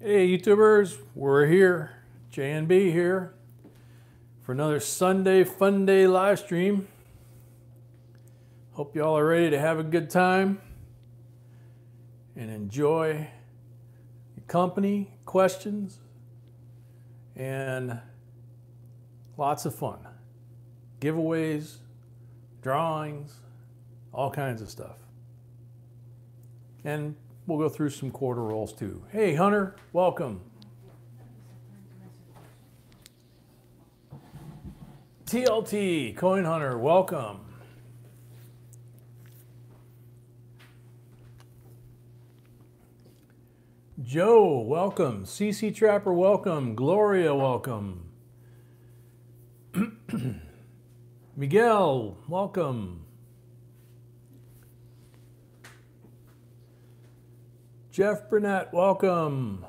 Hey YouTubers, we're here, J&B here, for another Sunday Fun Day live stream. Hope y'all are ready to have a good time and enjoy your company, questions, and lots of fun. Giveaways, drawings, all kinds of stuff. And we'll go through some quarter rolls too. Hey Hunter, welcome. TLT, Coin Hunter, welcome. Joe, welcome. CC Trapper, welcome. Gloria, welcome. Miguel, welcome. Jeff Burnett, welcome.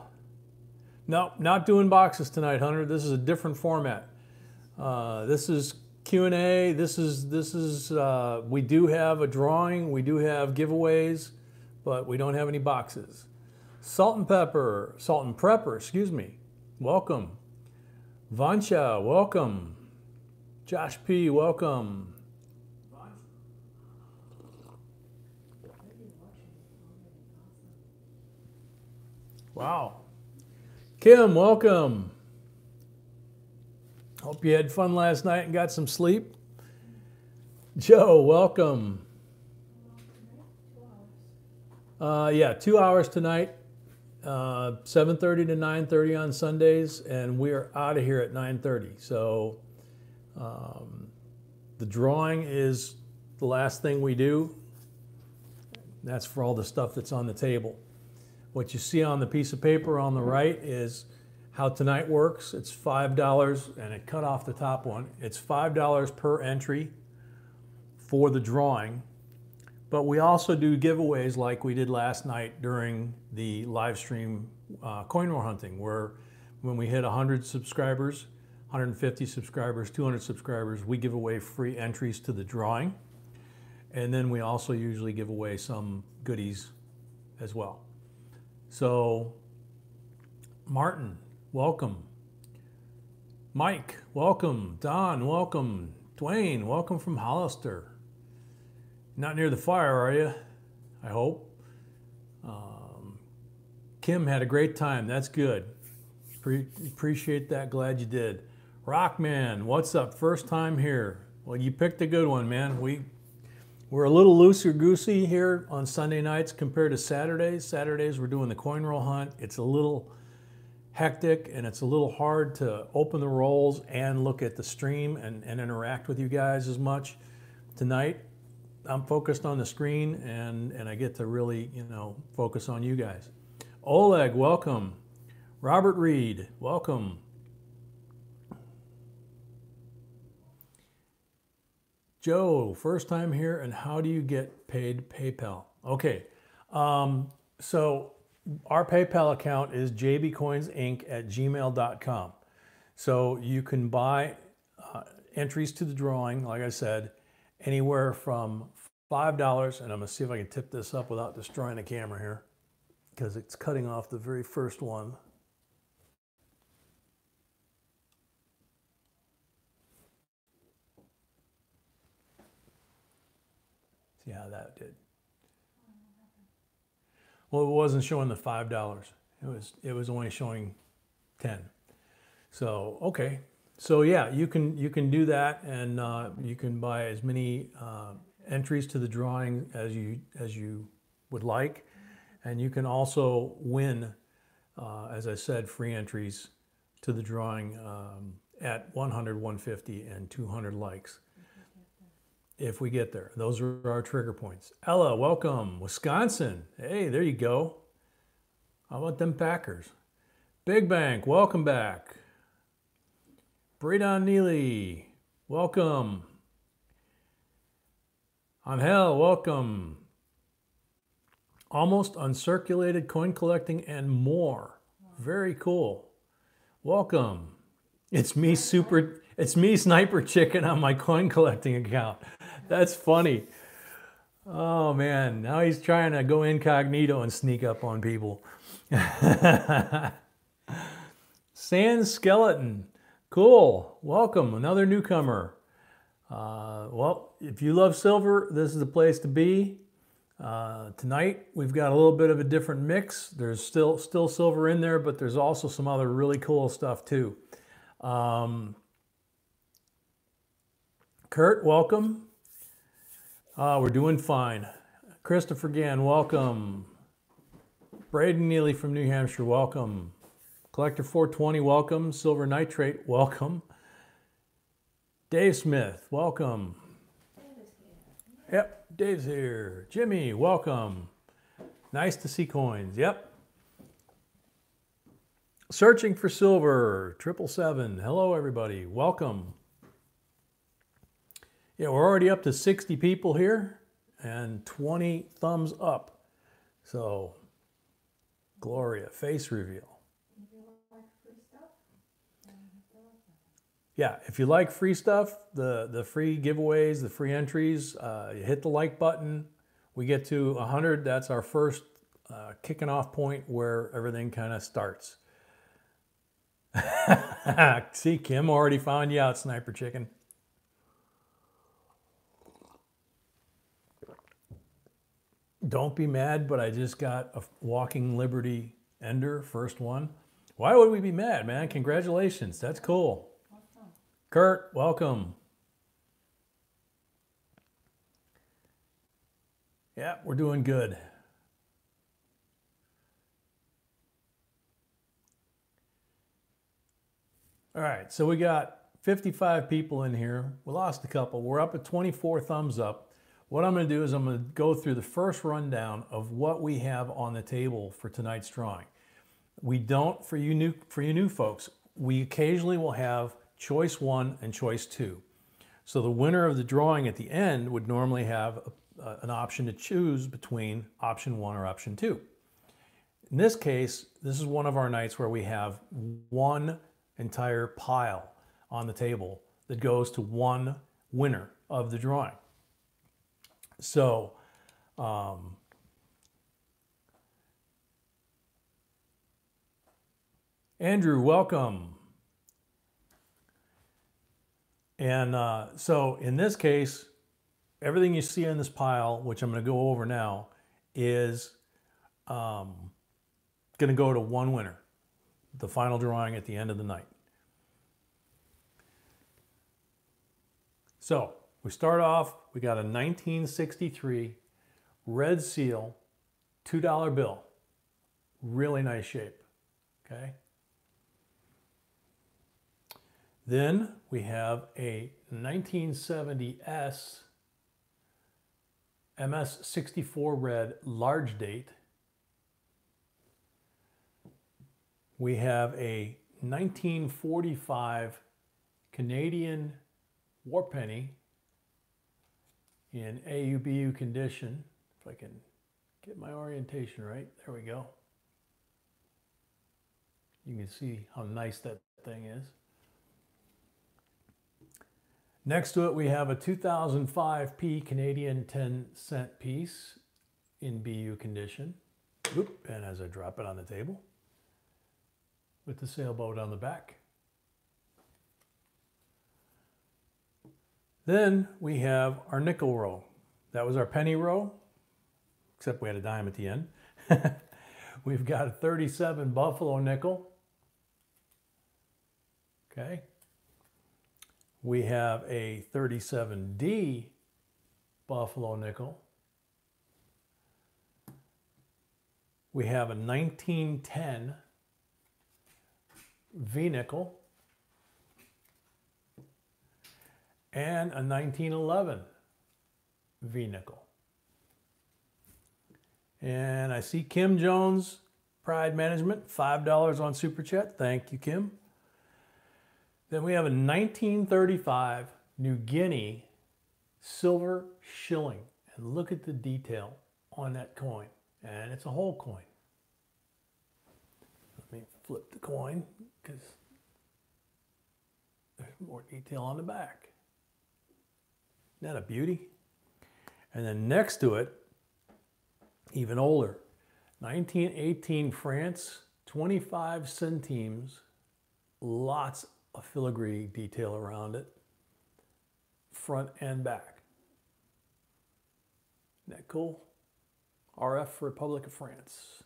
No, not doing boxes tonight, Hunter. This is a different format. This is Q&A. This is we do have a drawing. We do have giveaways, but we don't have any boxes. Salt and Prepper, excuse me. Welcome. Vansha, welcome. Josh P, welcome. Wow. Kim, welcome. Hope you had fun last night and got some sleep. Joe, welcome. Yeah, 2 hours tonight, 7:30 to 9:30 on Sundays, and we are out of here at 9:30. So the drawing is the last thing we do. That's for all the stuff that's on the table. What you see on the piece of paper on the right is how tonight works. It's $5, and it cut off the top one. It's $5 per entry for the drawing. But we also do giveaways like we did last night during the live stream coin roll hunting, where when we hit 100 subscribers, 150 subscribers, 200 subscribers, we give away free entries to the drawing. And then we also usually give away some goodies as well. So, Martin, welcome. Mike, welcome. Don, welcome. Dwayne, welcome from Hollister. Not near the fire, are you? I hope. Kim had a great time. That's good. Appreciate that. Glad you did. Rockman, what's up? First time here. Well, you picked a good one, man. We're a little looser-goosey here on Sunday nights compared to Saturdays. Saturdays, we're doing the coin roll hunt. It's a little hectic, and it's a little hard to open the rolls and look at the stream and interact with you guys as much. Tonight, I'm focused on the screen, and I get to really, focus on you guys. Oleg, welcome. Robert Reed, welcome. Joe, first time here, and how do you get paid PayPal? Okay, so our PayPal account is JBCOINSINC@gmail.com. So you can buy entries to the drawing, like I said, anywhere from $5, and I'm gonna see if I can tip this up without destroying the camera here, because it's cutting off the very first one. See how that did. Well, it wasn't showing the $5. It was only showing 10. So okay. So yeah, you can do that, and you can buy as many entries to the drawing as you would like, and you can also win, as I said, free entries to the drawing at 100, 150, and 200 likes. If we get there. Those are our trigger points. Ella, welcome. Wisconsin. Hey, there you go. How about them Packers? Big Bank, welcome back. Braydon Neely, welcome. Angel, welcome. Almost Uncirculated Coin Collecting and More. Very cool. Welcome. It's me, Sniper Chicken, on my coin collecting account. That's funny. Oh man, now he's trying to go incognito and sneak up on people. Sand skeleton. Cool. Welcome. Another newcomer. Well, if you love silver, this is the place to be. Tonight, we've got a little bit of a different mix. There's still silver in there, but there's also some other really cool stuff too. Kurt, welcome. We're doing fine. Christopher Gann, welcome. Braden Neely from New Hampshire, welcome. Collector 420, welcome. Silver Nitrate, welcome. Dave Smith, welcome. Yep, Dave's here. Jimmy, welcome. Nice to see coins, yep. Searching for silver, 777. Hello, everybody, welcome. Yeah, we're already up to 60 people here and 20 thumbs up. So, Gloria, face reveal. Yeah, if you like free stuff, the free giveaways, the free entries, you hit the like button. We get to 100, that's our first kicking off point where everything kind of starts. See, Kim already found you out, Sniper Chicken. Don't be mad, but I just got a Walking Liberty Ender, first one. Why would we be mad, man? Congratulations, that's cool. Awesome. Kurt, welcome. Yeah, we're doing good. All right, so we got 55 people in here. We lost a couple. We're up at 24 thumbs up. What I'm going to do is I'm going to go through the first rundown of what we have on the table for tonight's drawing. We don't, for you new folks, we occasionally will have choice 1 and choice 2. So the winner of the drawing at the end would normally have an option to choose between option 1 or option 2. In this case, this is one of our nights where we have one entire pile on the table that goes to one winner of the drawing. So, Andrew, welcome. And so in this case, everything you see in this pile, which I'm going to go over now, is going to go to one winner, the final drawing at the end of the night. So we start off, we got a 1963 red seal $2 bill. Really nice shape, okay? Then we have a 1970S MS64 red large date. We have a 1945 Canadian war penny in AUBU condition. If I can get my orientation right, there we go. You can see how nice that thing is. Next to it, we have a 2005 Canadian 10-cent piece in BU condition. Oop, and as I drop it on the table, with the sailboat on the back. Then we have our nickel row. That was our penny row, except we had a dime at the end. We've got a 37 Buffalo nickel. Okay. We have a 37D Buffalo nickel. We have a 1910 V nickel. And a 1911 V nickel. And I see Kim Jones, Pride Management, $5 on Super Chat. Thank you, Kim. Then we have a 1935 New Guinea silver shilling. And look at the detail on that coin. And it's a whole coin. Let me flip the coin because there's more detail on the back. Isn't that a beauty? And then next to it, even older, 1918 France, 25 centimes, lots of filigree detail around it, front and back. Isn't that cool? RF Republic of France.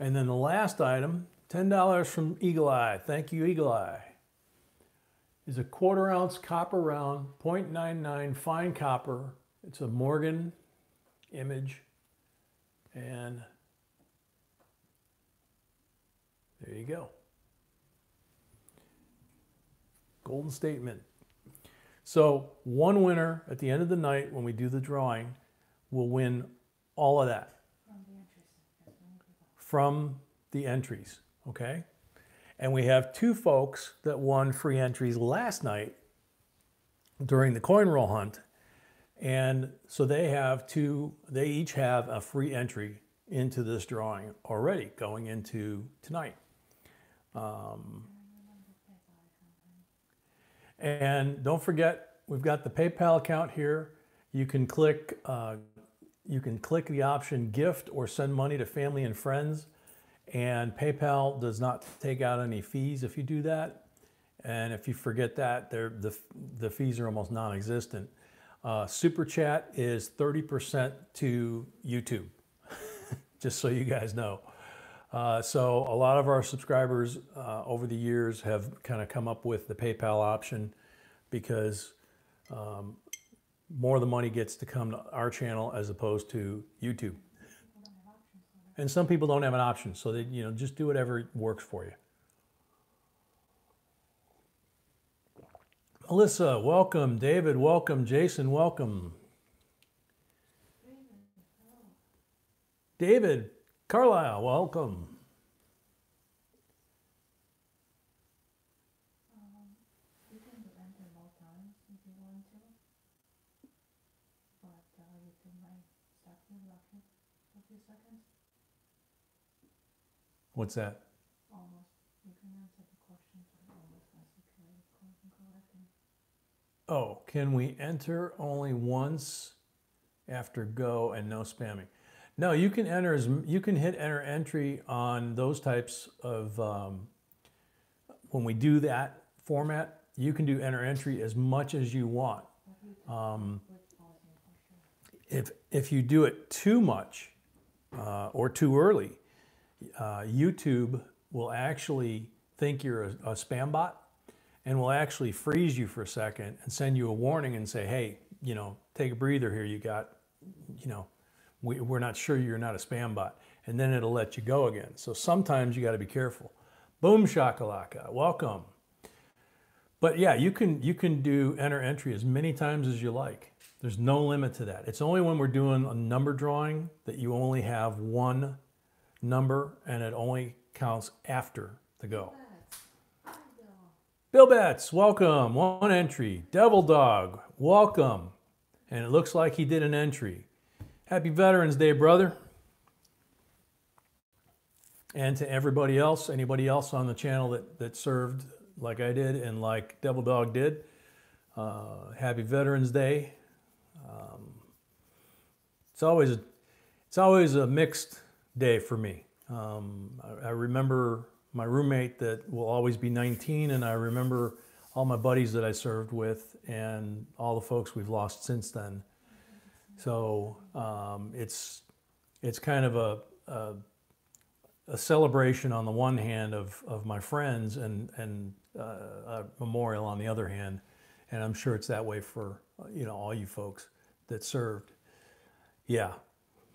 And then the last item, $10 from Eagle Eye. Thank you, Eagle Eye. Is a 1/4 ounce copper round, 0.99 fine copper. It's a Morgan image. And there you go. Golden statement. So one winner at the end of the night when we do the drawing will win all of that from the entries, okay? And we have 2 folks that won free entries last night during the coin roll hunt. And so they each have a free entry into this drawing already going into tonight. And don't forget, we've got the PayPal account here. You can click the option gift or send money to family and friends. And PayPal does not take out any fees if you do that. And if you forget that, the fees are almost non-existent. Super Chat is 30% to YouTube, just so you guys know. So a lot of our subscribers over the years have kind of come up with the PayPal option because more of the money gets to come to our channel as opposed to YouTube. And some people don't have an option, so they, just do whatever works for you. Alyssa, welcome. David, welcome. Jason, welcome. David, Carlisle, welcome. You can enter more times if you want to, but YouTube might stop you blocking for a few seconds. What's that? Almost. You can answer the question, but almost as you correctly. Oh, can we enter only once after go and no spamming? No, you can hit enter entry on those types of, when we do that format, you can do enter entry as much as you want. If you do it too much or too early, YouTube will actually think you're a spam bot and will actually freeze you for a second and send you a warning and say, hey, take a breather here. You got, we're not sure you're not a spam bot. And then it'll let you go again. So sometimes you got to be careful. Boom shakalaka, welcome. But yeah, you can do enter entry as many times as you like. There's no limit to that. It's only when we're doing a number drawing that you only have one number and it only counts after the go. Bill Betts, welcome. One entry. Devil Dog, welcome. And it looks like he did an entry. Happy Veterans Day, brother. And to everybody else, anybody else on the channel that served like I did and like Devil Dog did, happy Veterans Day. It's always a mixed day for me. I remember my roommate that will always be 19, and I remember all my buddies that I served with and all the folks we've lost since then. So it's kind of a celebration on the one hand of my friends and a memorial on the other hand. And I'm sure it's that way for all you folks that served. Yeah,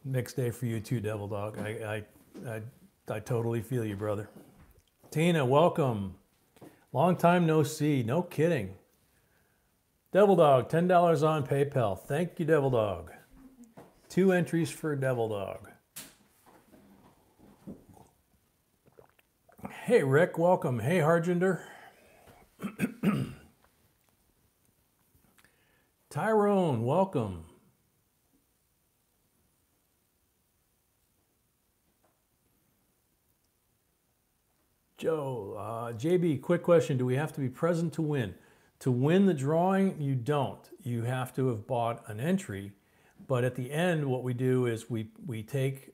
mixed day for you too, Devil Dog. I totally feel you, brother. Tina, welcome. Long time no see. No kidding. Devil Dog, $10 on PayPal. Thank you, Devil Dog. 2 entries for Devil Dog. Hey, Rick, welcome. Hey, Harjinder. Tyrone, welcome. Joe, JB, quick question. Do we have to be present to win? To win the drawing, you don't. You have to have bought an entry, But at the end, what we do is we take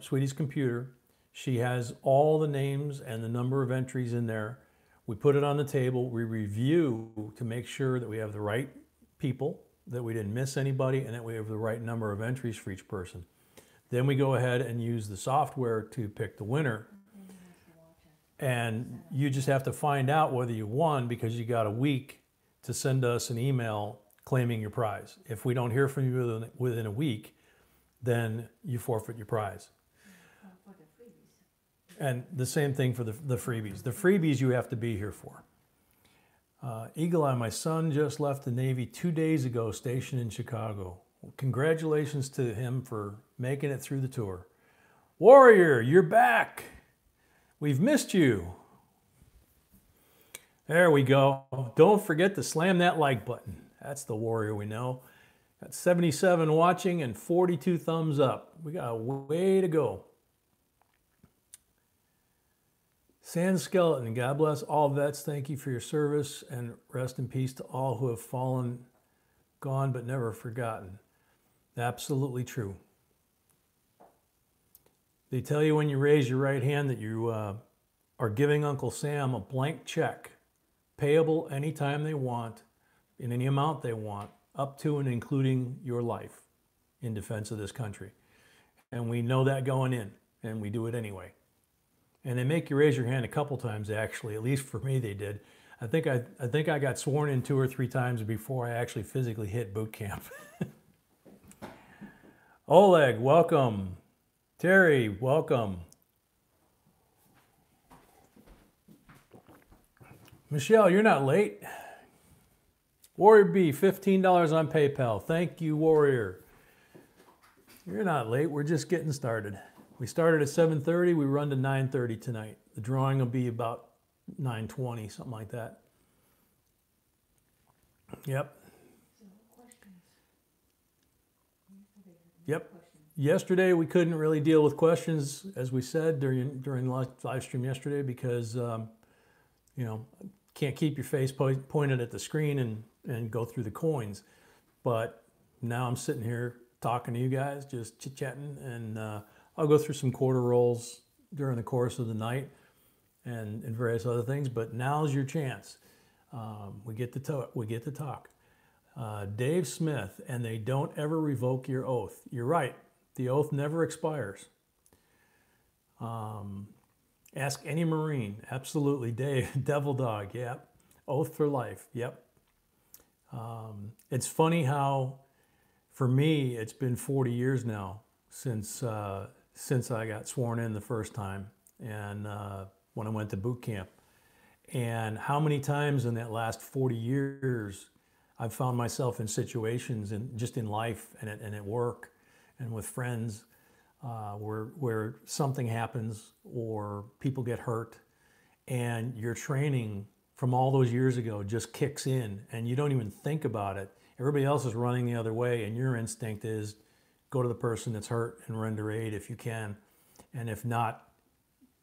Sweetie's computer. She has all the names and the number of entries in there. We put it on the table. We review to make sure that we have the right people, that we didn't miss anybody, and that we have the right number of entries for each person. Then we go ahead and use the software to pick the winner. And you just have to find out whether you won because you got a week to send us an email claiming your prize. If we don't hear from you within a week, then you forfeit your prize. And the same thing for the freebies. The freebies you have to be here for. Eagle Eye, my son just left the Navy 2 days ago, stationed in Chicago. Congratulations to him for making it through the tour. Warrior, you're back. We've missed you. There we go. Don't forget to slam that like button. That's the warrior we know. Got 77 watching and 42 thumbs up. We got a way to go. Sand Skeleton, God bless all vets. Thank you for your service and rest in peace to all who have fallen, gone, but never forgotten. Absolutely true. They tell you when you raise your right hand that you are giving Uncle Sam a blank check, payable anytime they want, in any amount they want, up to and including your life in defense of this country. And we know that going in, and we do it anyway. And they make you raise your hand a couple times, actually. At least for me, they did. I think I got sworn in 2 or 3 times before I actually physically hit boot camp. Oleg, welcome. Terry, welcome. Michelle, you're not late. Warrior B, $15 on PayPal. Thank you, Warrior. You're not late. We're just getting started. We started at 7:30. We run to 9:30 tonight. The drawing will be about 9:20, something like that. Yep. Yep. Yesterday we couldn't really deal with questions, as we said during live stream yesterday, because you know, can't keep your face pointed at the screen and go through the coins. But now I'm sitting here talking to you guys, just chit-chatting, and I'll go through some quarter rolls during the course of the night and various other things. But now's your chance. We get to talk. Dave Smith, and they don't ever revoke your oath. You're right. The oath never expires. Ask any Marine. Absolutely. Dave, Devil Dog. Yep. Oath for life. Yep. It's funny how, for me, it's been 40 years now since I got sworn in the first time, and when I went to boot camp. And how many times in that last 40 years I've found myself in situations, and just in life and at work and with friends, where something happens or people get hurt, and your training from all those years ago just kicks in, and you don't even think about it. Everybody else is running the other way, and your instinct is go to the person that's hurt and render aid if you can. And if not,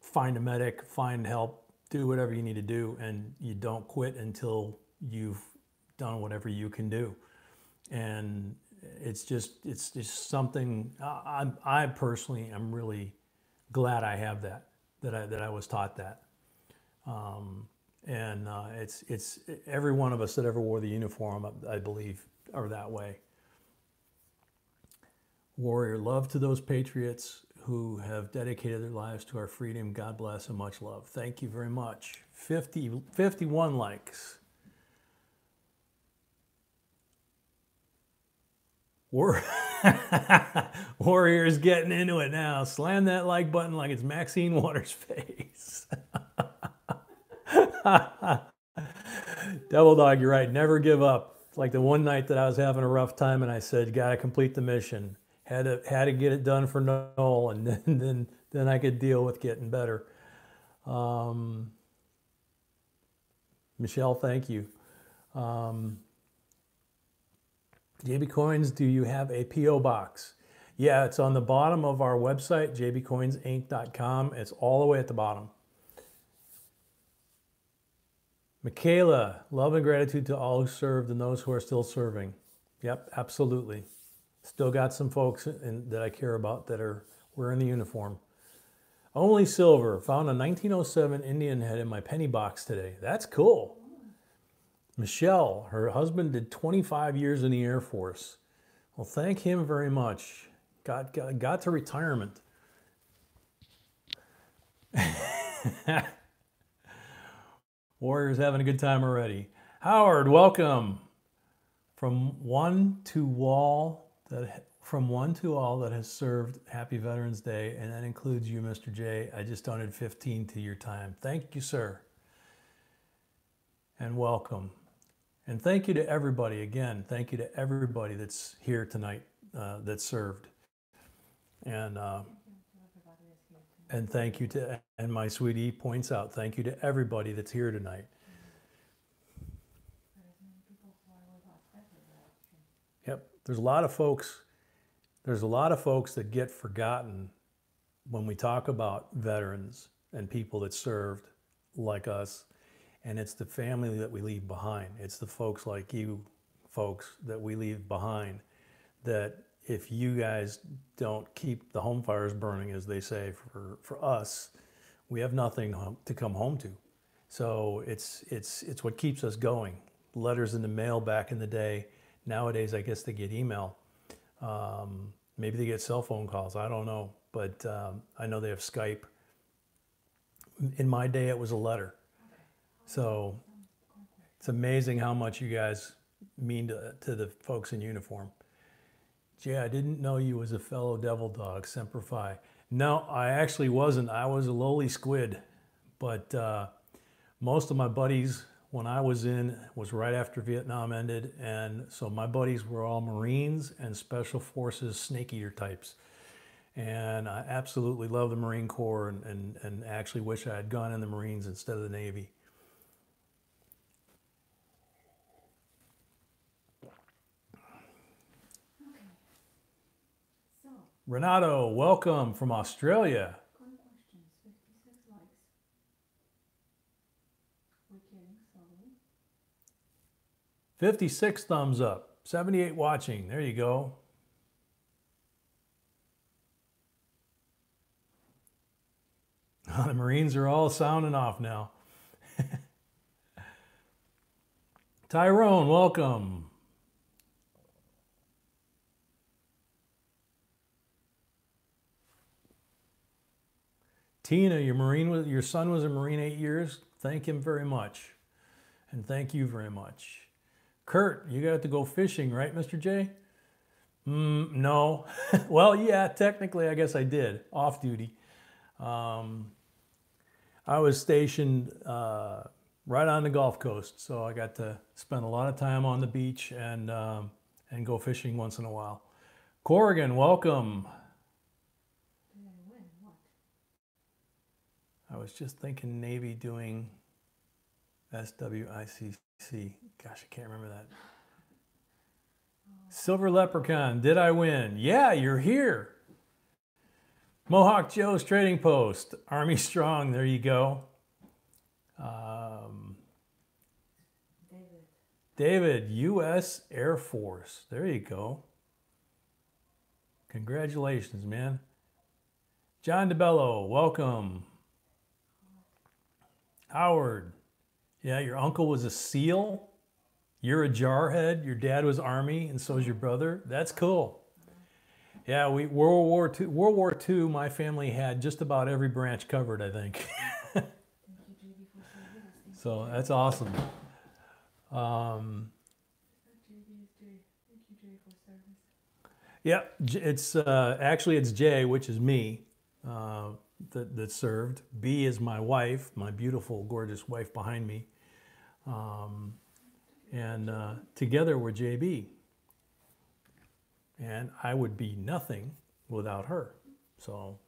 find a medic, find help, do whatever you need to do, and you don't quit until you've done whatever you can do. And it's just something, I personally am really glad I have that I was taught that. It's every one of us that ever wore the uniform, I believe, are that way. Warrior, love to those patriots who have dedicated their lives to our freedom. God bless and much love. Thank you very much. 51 likes. Warrior's getting into it now. Slam that like button like it's Maxine Waters' face. Devil Dog, you're right. Never give up. It's like the one night that I was having a rough time and I said, gotta complete the mission. Had to get it done for Noel, and then I could deal with getting better. Michelle, thank you. JB Coins, do you have a P.O. box? Yeah, it's on the bottom of our website, JBCOINSINC.com. It's all the way at the bottom. Michaela, love and gratitude to all who served and those who are still serving. Yep, absolutely. Still got some folks that I care about that are wearing the uniform. Only Silver, found a 1907 Indian head in my penny box today. That's cool. Michelle, her husband did 25 years in the Air Force. Well, thank him very much. Got to retirement. Warriors having a good time already. Howard, welcome. From one to all that has served, happy Veterans Day, and that includes you, Mr. J. I just donated 15 to your time. Thank you, sir. And welcome. And thank you to everybody, again, thank you to everybody that's here tonight that served. And thank you to, and my sweetie points out, thank you to everybody that's here tonight. Yep, there's a lot of folks that get forgotten when we talk about veterans and people that served like us. And it's the family that we leave behind. It's the folks like you folks that we leave behind, that if you guys don't keep the home fires burning, as they say, for us, we have nothing to come home to. So it's what keeps us going. Letters in the mail back in the day. Nowadays, I guess they get email. Maybe they get cell phone calls. I don't know. But I know they have Skype. In my day, it was a letter. So it's amazing how much you guys mean to the folks in uniform. Jay, I didn't know you was a fellow devil dog, Semper Fi. No, I actually wasn't. I was a lowly squid. But most of my buddies, when I was in, was right after Vietnam ended. And so my buddies were all Marines and Special Forces snake eater types. And I absolutely love the Marine Corps and actually wish I had gone in the Marines instead of the Navy. Renato, welcome from Australia. 56 thumbs up, 78 watching. There you go. The Marines are all sounding off now. Tyrone, welcome. Tina, your son was a Marine 8 years. Thank him very much. And thank you very much. Kurt, you got to go fishing, right, Mr. J? No. Well, yeah, technically, I guess I did. Off duty. I was stationed right on the Gulf Coast, so I got to spend a lot of time on the beach and go fishing once in a while. Corrigan, welcome. I was just thinking Navy doing SWICC. Gosh, I can't remember that. Silver Leprechaun, did I win? Yeah, you're here. Mohawk Joe's Trading Post, Army Strong, there you go. David, U.S. Air Force, there you go. Congratulations, man. John DeBello, welcome. Howard, yeah, your uncle was a SEAL. You're a jarhead. Your dad was Army, and so is your brother. That's cool. Yeah, World War II, my family had just about every branch covered, I think. So that's awesome. Yeah, it's actually it's J, which is me. That served. B is my wife, my beautiful, gorgeous wife behind me. And together we're JB. And I would be nothing without her. So,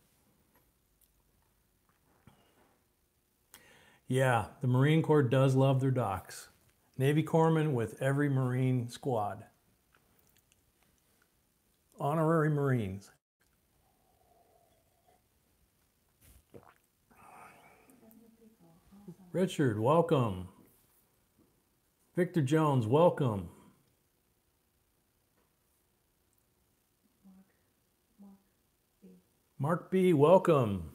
yeah, the Marine Corps does love their docks. Navy Corpsmen with every Marine squad. Honorary Marines. Richard, welcome. Victor Jones, welcome. Mark B, welcome.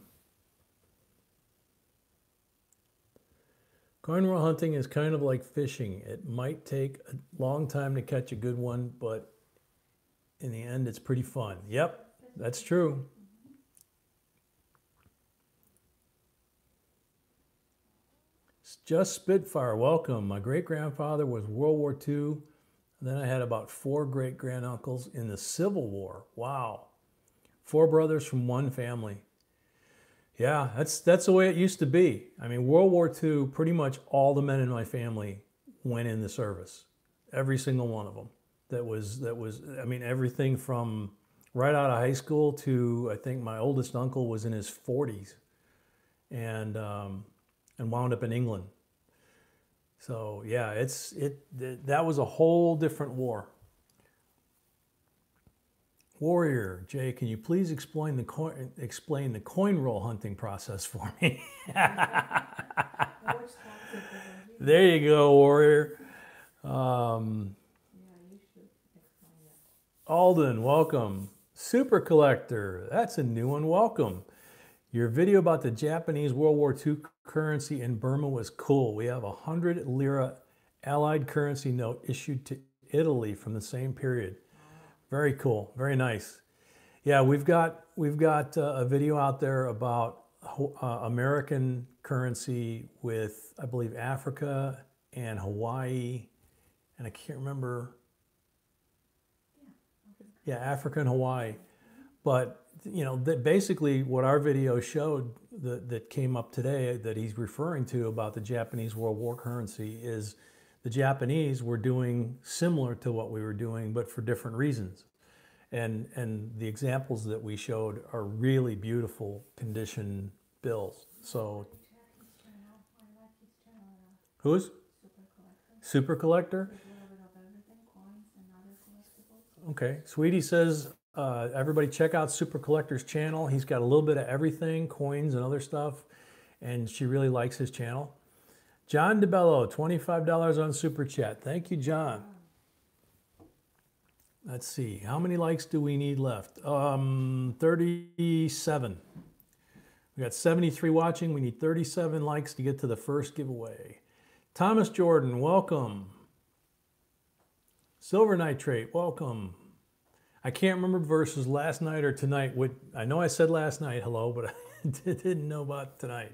Coin roll hunting is kind of like fishing. It might take a long time to catch a good one, but in the end, it's pretty fun. Yep, that's true. Just Spitfire, welcome. My great-grandfather was World War II. And then I had about 4 great-granduncles in the Civil War. Wow. 4 brothers from one family. Yeah, that's the way it used to be. I mean, World War II, pretty much all the men in my family went in the service. Every single one of them. That was, I mean, everything from right out of high school to, I think my oldest uncle was in his 40s and wound up in England. So yeah, that was a whole different war. Warrior, Jay, can you please explain the coin roll hunting process for me? There you go, Warrior. Alden, welcome. Super Collector, that's a new one. Welcome. Your video about the Japanese World War II currency in Burma was cool. We have a 100 lira allied currency note issued to Italy from the same period. Very cool, very nice. Yeah, we've got a video out there about American currency with, I believe, Africa and Hawaii, and I can't remember. Yeah, Africa and Hawaii. But you know, basically what our video showed that came up today that he's referring to about the Japanese World War currency is the Japanese were doing similar to what we were doing, but for different reasons. And the examples that we showed are really beautiful condition bills. So, who's? Super Collector? Okay, Sweetie says, everybody check out Super Collector's channel. He's got a little bit of everything, coins and other stuff, and she really likes his channel. John DeBello, $25 on Super Chat. Thank you, John. Let's see, how many likes do we need left? 37. We got 73 watching. We need 37 likes to get to the first giveaway. Thomas Jordan, welcome. Silver Nitrate, welcome. I can't remember versus last night or tonight. I know I said last night hello, but I didn't know about tonight.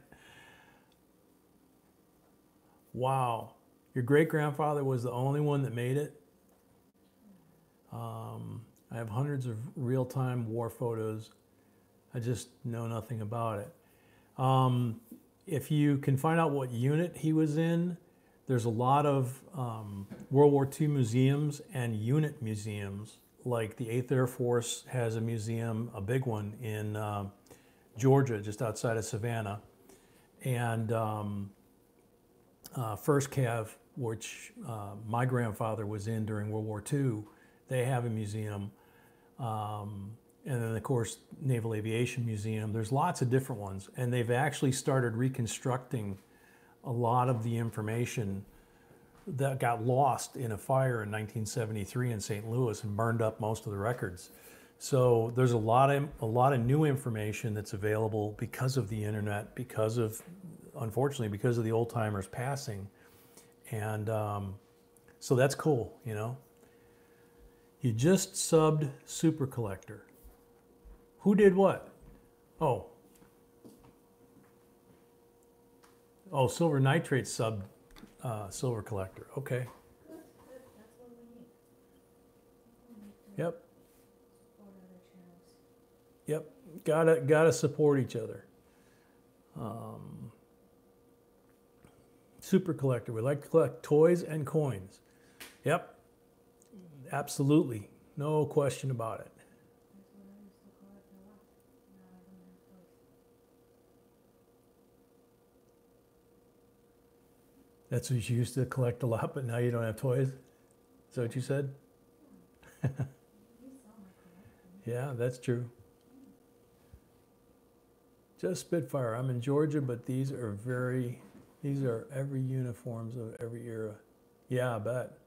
Wow, your great-grandfather was the only one that made it. I have hundreds of real-time war photos. I just know nothing about it. If you can find out what unit he was in, there's a lot of World War II museums and unit museums. Like the 8th Air Force has a museum, a big one in Georgia, just outside of Savannah. And 1st Cav, which my grandfather was in during World War II, they have a museum. And then, of course, Naval Aviation Museum. There's lots of different ones. And they've actually started reconstructing a lot of the information that got lost in a fire in 1973 in St. Louis and burned up most of the records. So there's a lot of new information that's available because of the internet, because of, unfortunately, because of the old timers passing. And so that's cool, you know. You just subbed Super Collector. Who did what? Oh, Silver Nitrate subbed Silver Collector. Okay. Good, good. That's what we need. We need to Yep. support other channels. Yep. Gotta support each other. Super Collector. We like to collect toys and coins. Yep. Absolutely. No question about it. That's what I used to collect a lot. Now I don't have toys. That's what you used to collect a lot, but now you don't have toys? Is that what you said? You saw my collection. Yeah, that's true. Just Spitfire. I'm in Georgia, but these are every uniforms of every era. Yeah, I bet.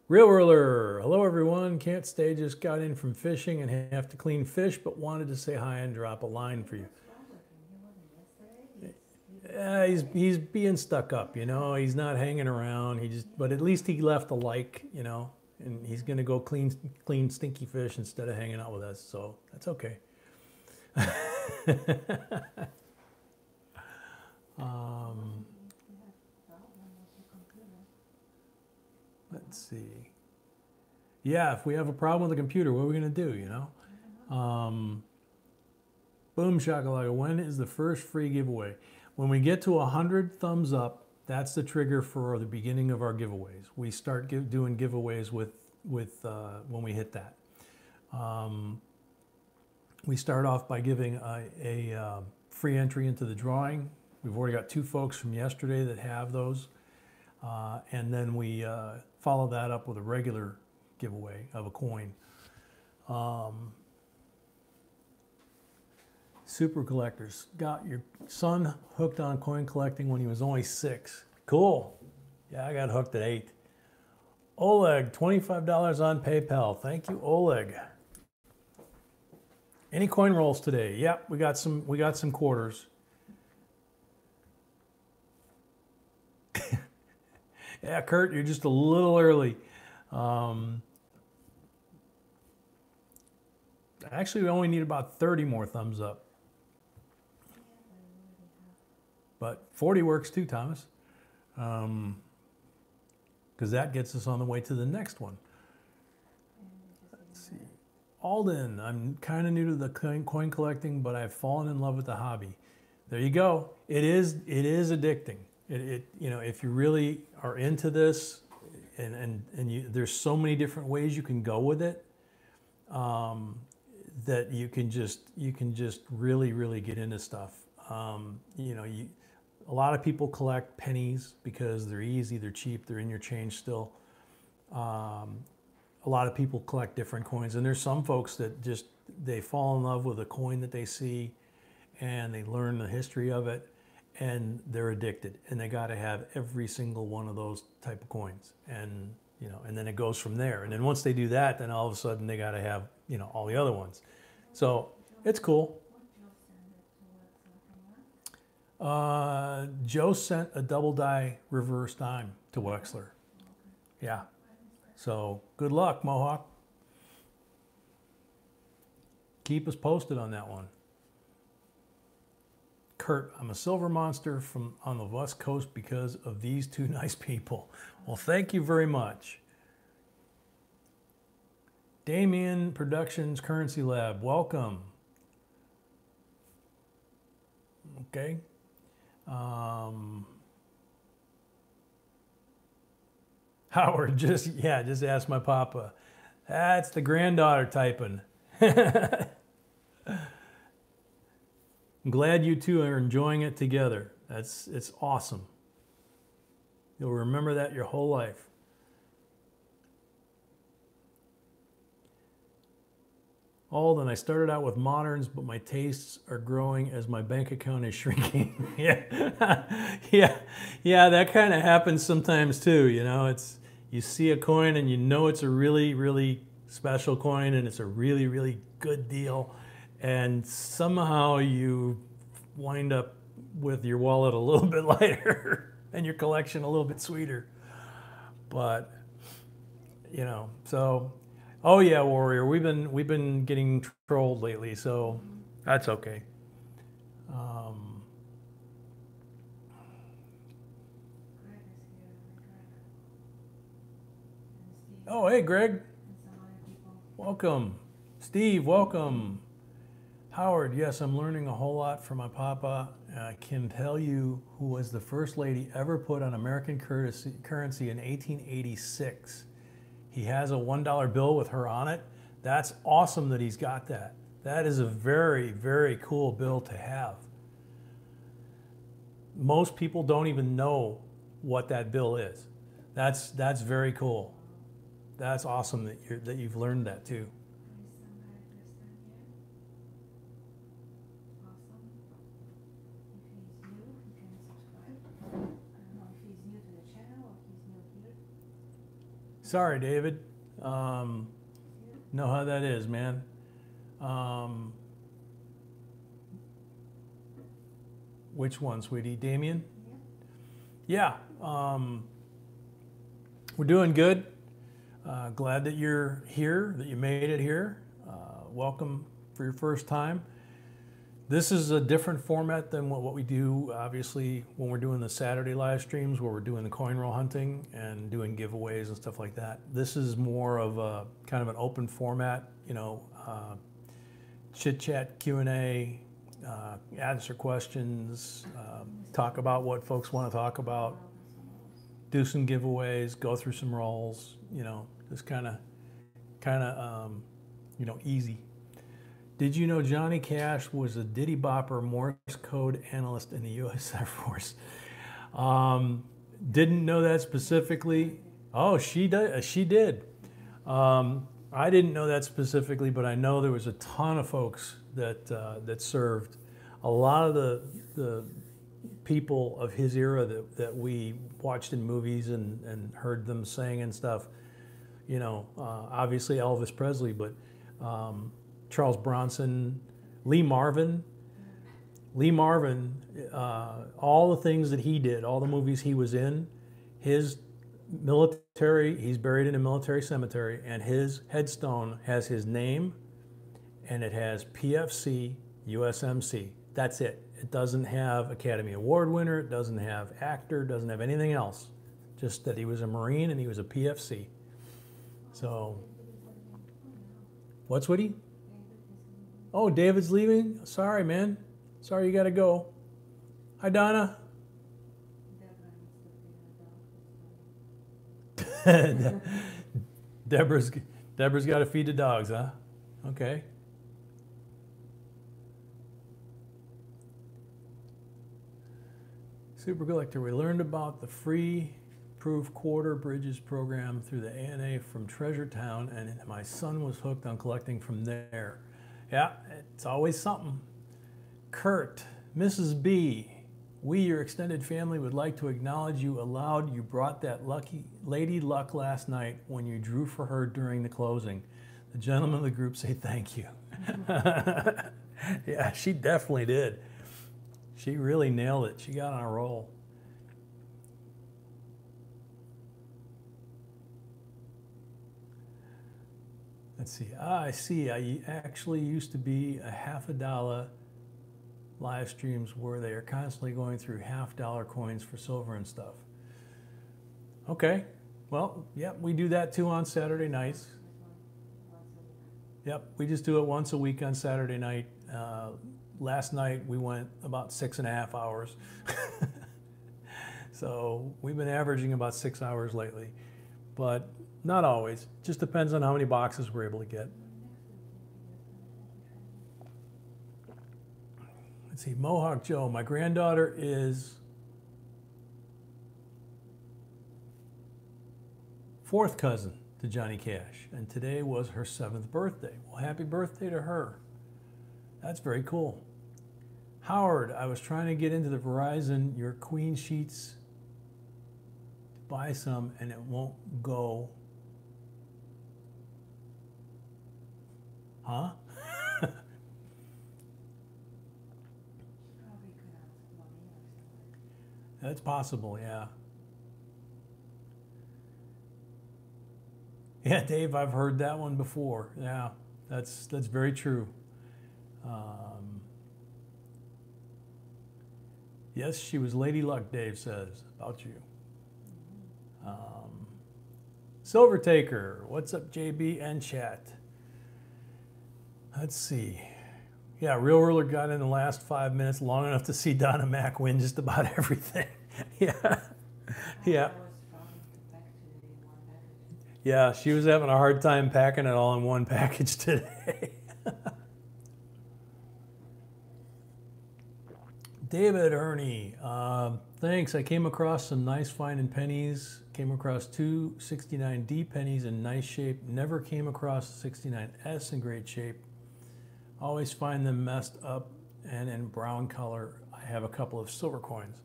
Real Whirler, hello everyone. Can't stay, just got in from fishing and have to clean fish, but wanted to say hi and drop a line for you. He's being stuck up, you know. He's not hanging around. But at least he left a like, you know, and he's gonna go clean stinky fish instead of hanging out with us. So that's okay. Let's see. Yeah, if we have a problem with the computer, what are we gonna do, you know? Boom shakalaka, when is the first free giveaway? When we get to 100 thumbs up, that's the trigger for the beginning of our giveaways. We start doing giveaways with when we hit that. We start off by giving a free entry into the drawing. We've already got 2 folks from yesterday that have those. And then we follow that up with a regular giveaway of a coin. Super collectors. Got your son hooked on coin collecting when he was only 6. Cool. Yeah, I got hooked at 8. Oleg, $25 on PayPal. Thank you, Oleg. Any coin rolls today? Yep, we got some quarters. Yeah, Kurt, you're just a little early. Actually, we only need about 30 more thumbs up. But 40 works too, Thomas. Because that gets us on the way to the next one. Let's see. Alden, I'm kind of new to the coin collecting, but I've fallen in love with the hobby. There you go. It is addicting. You know, if you really are into this, and there's so many different ways you can go with it, that you can just really get into stuff. You know, a lot of people collect pennies because they're easy, they're cheap, they're in your change still. A lot of people collect different coins, and there's some folks that they fall in love with a coin that they see, and they learn the history of it, and they're addicted, and they got to have every single one of those type of coins, and you know, and then it goes from there. And then once they do that, then all of a sudden they got to have, you know, all the other ones. So it's cool. Joe sent a double die reverse dime to Wexler. Yeah. So good luck, Mohawk. Keep us posted on that one. Kurt, I'm a silver monster on the West Coast because of these 2 nice people. Well, thank you very much. Damien Productions Currency Lab, welcome. Okay. Howard, just ask my papa. That's the granddaughter typing. I'm glad you 2 are enjoying it together. It's awesome. You'll remember that your whole life. Alden, I started out with moderns, but my tastes are growing as my bank account is shrinking. Yeah, that kind of happens sometimes too. You know, you see a coin and you know it's a really, really special coin and it's a really, really good deal, and somehow you wind up with your wallet a little bit lighter and your collection a little bit sweeter. But you know, so. Oh yeah, Warrior. We've been getting trolled lately, so that's okay. Oh hey, Greg. Welcome. Steve, welcome. Howard, yes, I'm learning a whole lot from my papa. I can tell you who was the first lady ever put on American currency in 1886. He has a $1 bill with her on it. That's awesome that he's got that. That is a very, very cool bill to have. Most people don't even know what that bill is. That's very cool. That's awesome that you've learned that too. Sorry, David. Know how that is, man. Which one, sweetie? Damien? Yeah. We're doing good. Glad that you're here, that you made it here. Welcome for your first time. This is a different format than what we do, obviously, when we're doing the Saturday live streams where we're doing the coin roll hunting and doing giveaways and stuff like that. This is more of a kind of an open format, you know, chit chat, Q&A, answer questions, talk about what folks want to talk about, do some giveaways, go through some rolls, you know, just kind of, you know, easy. Did you know Johnny Cash was a Diddy Bopper Morse code analyst in the U.S. Air Force? Didn't know that specifically. Oh, she did. I didn't know that specifically, but I know there was a ton of folks that that served. A lot of the people of his era that we watched in movies and heard them sing and stuff. You know, obviously Elvis Presley, but Charles Bronson, Lee Marvin, all the things that he did, all the movies he was in, his military, he's buried in a military cemetery, and his headstone has his name, and it has PFC, USMC. That's it. It doesn't have Academy Award winner, it doesn't have actor, doesn't have anything else. Just that he was a Marine and he was a PFC. So, what's Woody? Oh, David's leaving? Sorry, man. Sorry you gotta go. Hi, Donna. Deborah's got to feed the dogs, huh? Okay. Super Collector, we learned about the free proof quarter bridges program through the ANA from Treasure Town, and my son was hooked on collecting from there. Yeah, it's always something. Kurt, Mrs. B, we, your extended family, would like to acknowledge you aloud. You brought that lucky lady luck last night when you drew for her during the closing. The gentlemen of the group say thank you. Yeah, she definitely did. She really nailed it. She got on a roll. Let's see. I see. I actually used to be a $50 live streams where they are constantly going through $50 coins for silver and stuff. Okay. Well, yep, we do that too on Saturday nights. Yep, we just do it once a week on Saturday night. Last night we went about 6.5 hours. So we've been averaging about 6 hours lately, but not always. Just depends on how many boxes we're able to get. Let's see, Mohawk Joe, my granddaughter is 4th cousin to Johnny Cash, and today was her 7th birthday. Well, happy birthday to her. That's very cool. Howard, I was trying to get into the Verizon, your queen sheets, to buy some, and it won't go. Huh? That's possible, yeah. Yeah, Dave, I've heard that one before. Yeah, that's very true. Yes, she was Lady Luck, Dave says, about you. Silver Taker, what's up, JB and chat? Let's see. Yeah, Real Ruler got in the last 5 minutes, long enough to see Donna Mac win just about everything. Yeah, yeah. Yeah, she was having a hard time packing it all in one package today. David Ernie, thanks. I came across some nice finding pennies. Came across 2 69D pennies in nice shape. Never came across a 69S in great shape. Always find them messed up and in brown color. I have a couple of silver coins.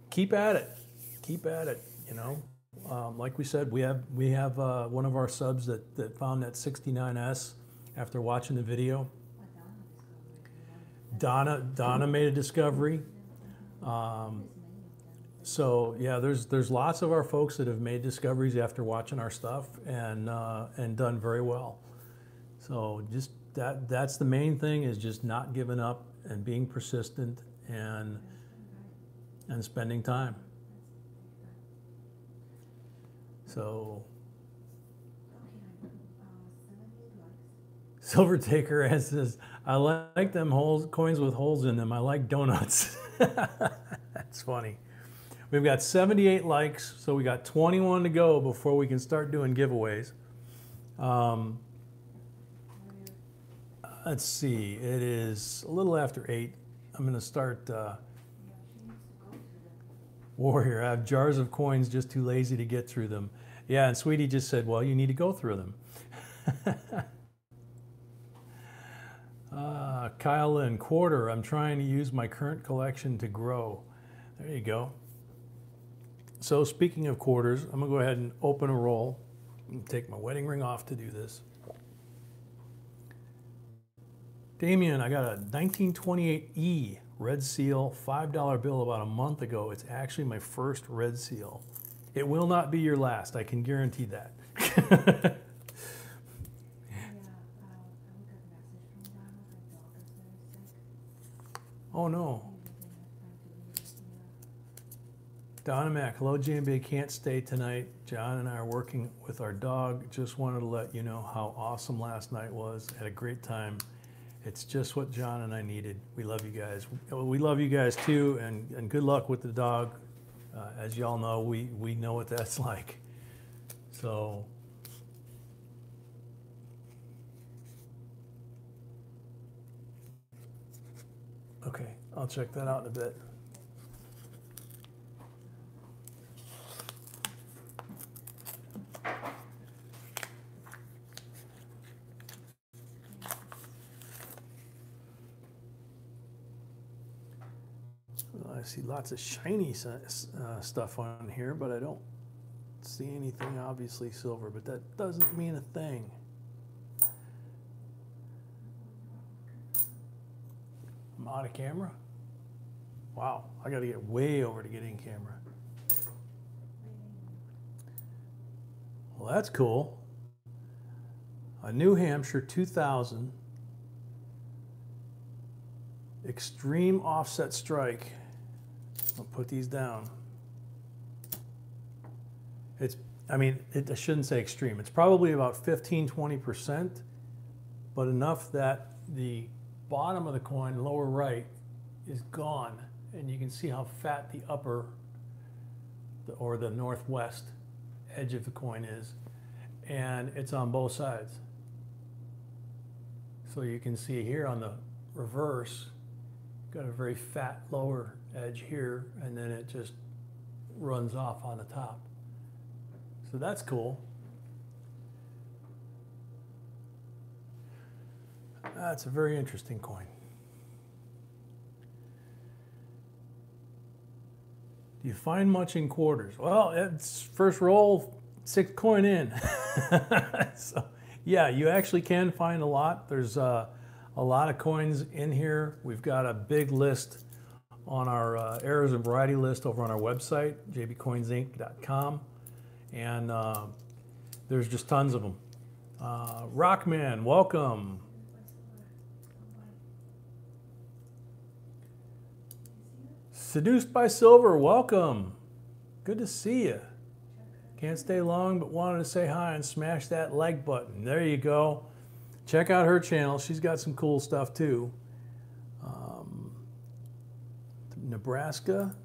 Keep at it. Keep at it, you know. like we said, we have one of our subs that found that 69S after watching the video. Donna made a discovery. So yeah, there's lots of our folks that have made discoveries after watching our stuff and done very well. So just that's the main thing, is just not giving up and being persistent and spending time. So Silver Taker says, I like them coins with holes in them. I like donuts. That's funny. We've got 78 likes, so we got 21 to go before we can start doing giveaways. Let's see, it is a little after 8. I'm going to start Warrior. I have jars of coins, just too lazy to get through them. Yeah, and Sweetie just said, well, you need to go through them. Kyle and Quarter, I'm trying to use my current collection to grow. There you go. So speaking of quarters, I'm going to go ahead and open a roll and take my wedding ring off to do this. Damien, I got a 1928E red seal $5 bill about a month ago. It's actually my first red seal. It will not be your last, I can guarantee that. Oh no. Donna Mac, hello JMB, can't stay tonight. John and I are working with our dog. Just wanted to let you know how awesome last night was. Had a great time. It's just what John and I needed. We love you guys. We love you guys too, and good luck with the dog. As y'all know, we know what that's like. So, okay, I'll check that out in a bit. I see lots of shiny stuff on here, but I don't see anything obviously silver, but that doesn't mean a thing. I'm out of camera? Wow, I gotta get way over to get in camera. Well, that's cool. A New Hampshire 2000 extreme offset strike. I'll put these down. I shouldn't say extreme. It's probably about 15–20%, but enough that the bottom of the coin, lower right, is gone. And you can see how fat the upper, or the northwest edge of the coin is. And it's on both sides. So you can see here on the reverse, got a very fat lower edge here, and then it just runs off on the top. So that's cool. That's a very interesting coin. Do you find much in quarters? Well, it's first roll, 6th coin in. So yeah, you actually can find a lot. There's a lot of coins in here. We've got a big list on our errors and variety list over on our website, JBCOINSINC.com, and there's just tons of them. Rockman, welcome. Seduced by Silver, welcome. Good to see you. Can't stay long, but wanted to say hi and smash that like button. There you go. Check out her channel. She's got some cool stuff too. Nebraska,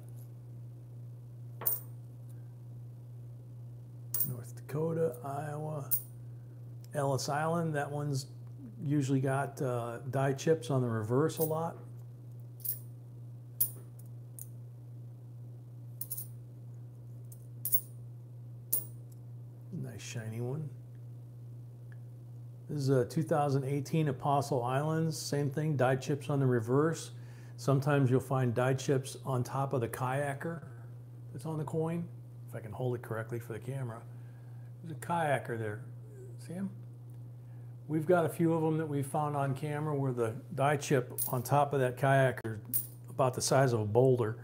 North Dakota, Iowa, Ellis Island. That one's usually got die chips on the reverse a lot. Nice shiny one. This is a 2018 Apostle Islands. Same thing, die chips on the reverse. Sometimes you'll find die chips on top of the kayaker that's on the coin. if I can hold it correctly for the camera. There's a kayaker there. See him? We've got a few of them that we found on camera where the die chip on top of that kayaker is about the size of a boulder.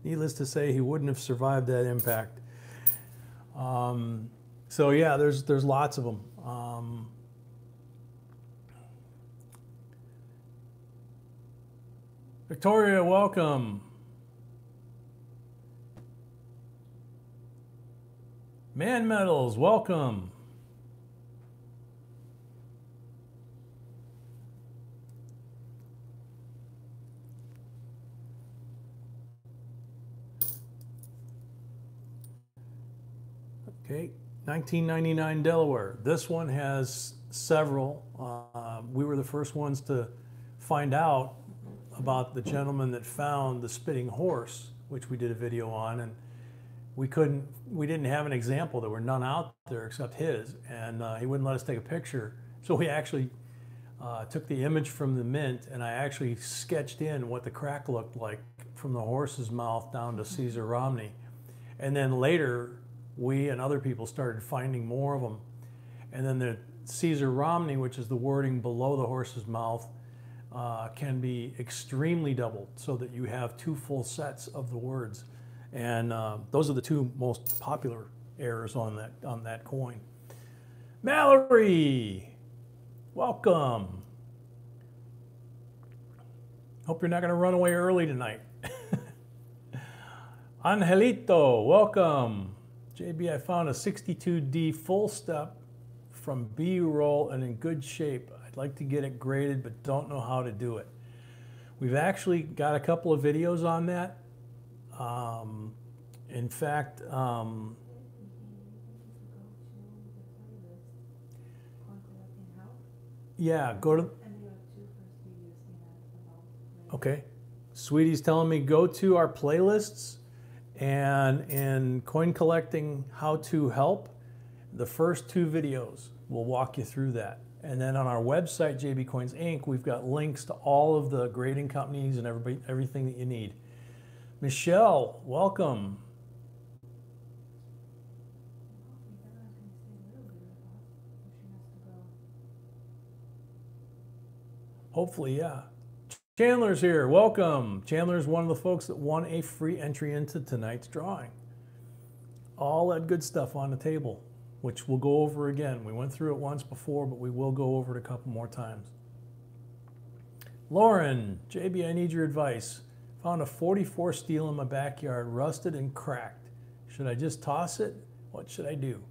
Needless to say, he wouldn't have survived that impact. So yeah, there's lots of them. Victoria, welcome. Man Metals, welcome. Okay, 1999 Delaware. This one has several. We were the first ones to find out about the gentleman that found the spitting horse, which we did a video on, and we didn't have an example. There were none out there except his, and he wouldn't let us take a picture. So we actually took the image from the mint, and I actually sketched in what the crack looked like from the horse's mouth down to Caesar Romney. And then later, we and other people started finding more of them. And then the Caesar Romney, which is the wording below the horse's mouth, can be extremely doubled so that you have two full sets of the words. And those are the two most popular errors on that coin. Mallory, welcome. Hope you're not going to run away early tonight. Angelito, welcome. JB, I found a 62D full step from B-roll and in good shape. I'd like to get it graded, but don't know how to do it. We've actually got a couple of videos on that. In fact, yeah, go to, okay. Sweetie's telling me go to our playlists, and in coin collecting how to help, the first two videos will walk you through that. And then on our website, JBCOINSINC, we've got links to all of the grading companies and everything that you need. Michelle, welcome. Hopefully, yeah. Chandler's here, welcome. Chandler's one of the folks that won a free entry into tonight's drawing. All that good stuff on the table, which we'll go over again. We went through it once before, but we will go over it a couple more times. Lauren, JB, I need your advice. Found a 44 steel in my backyard, rusted and cracked. Should I just toss it? What should I do?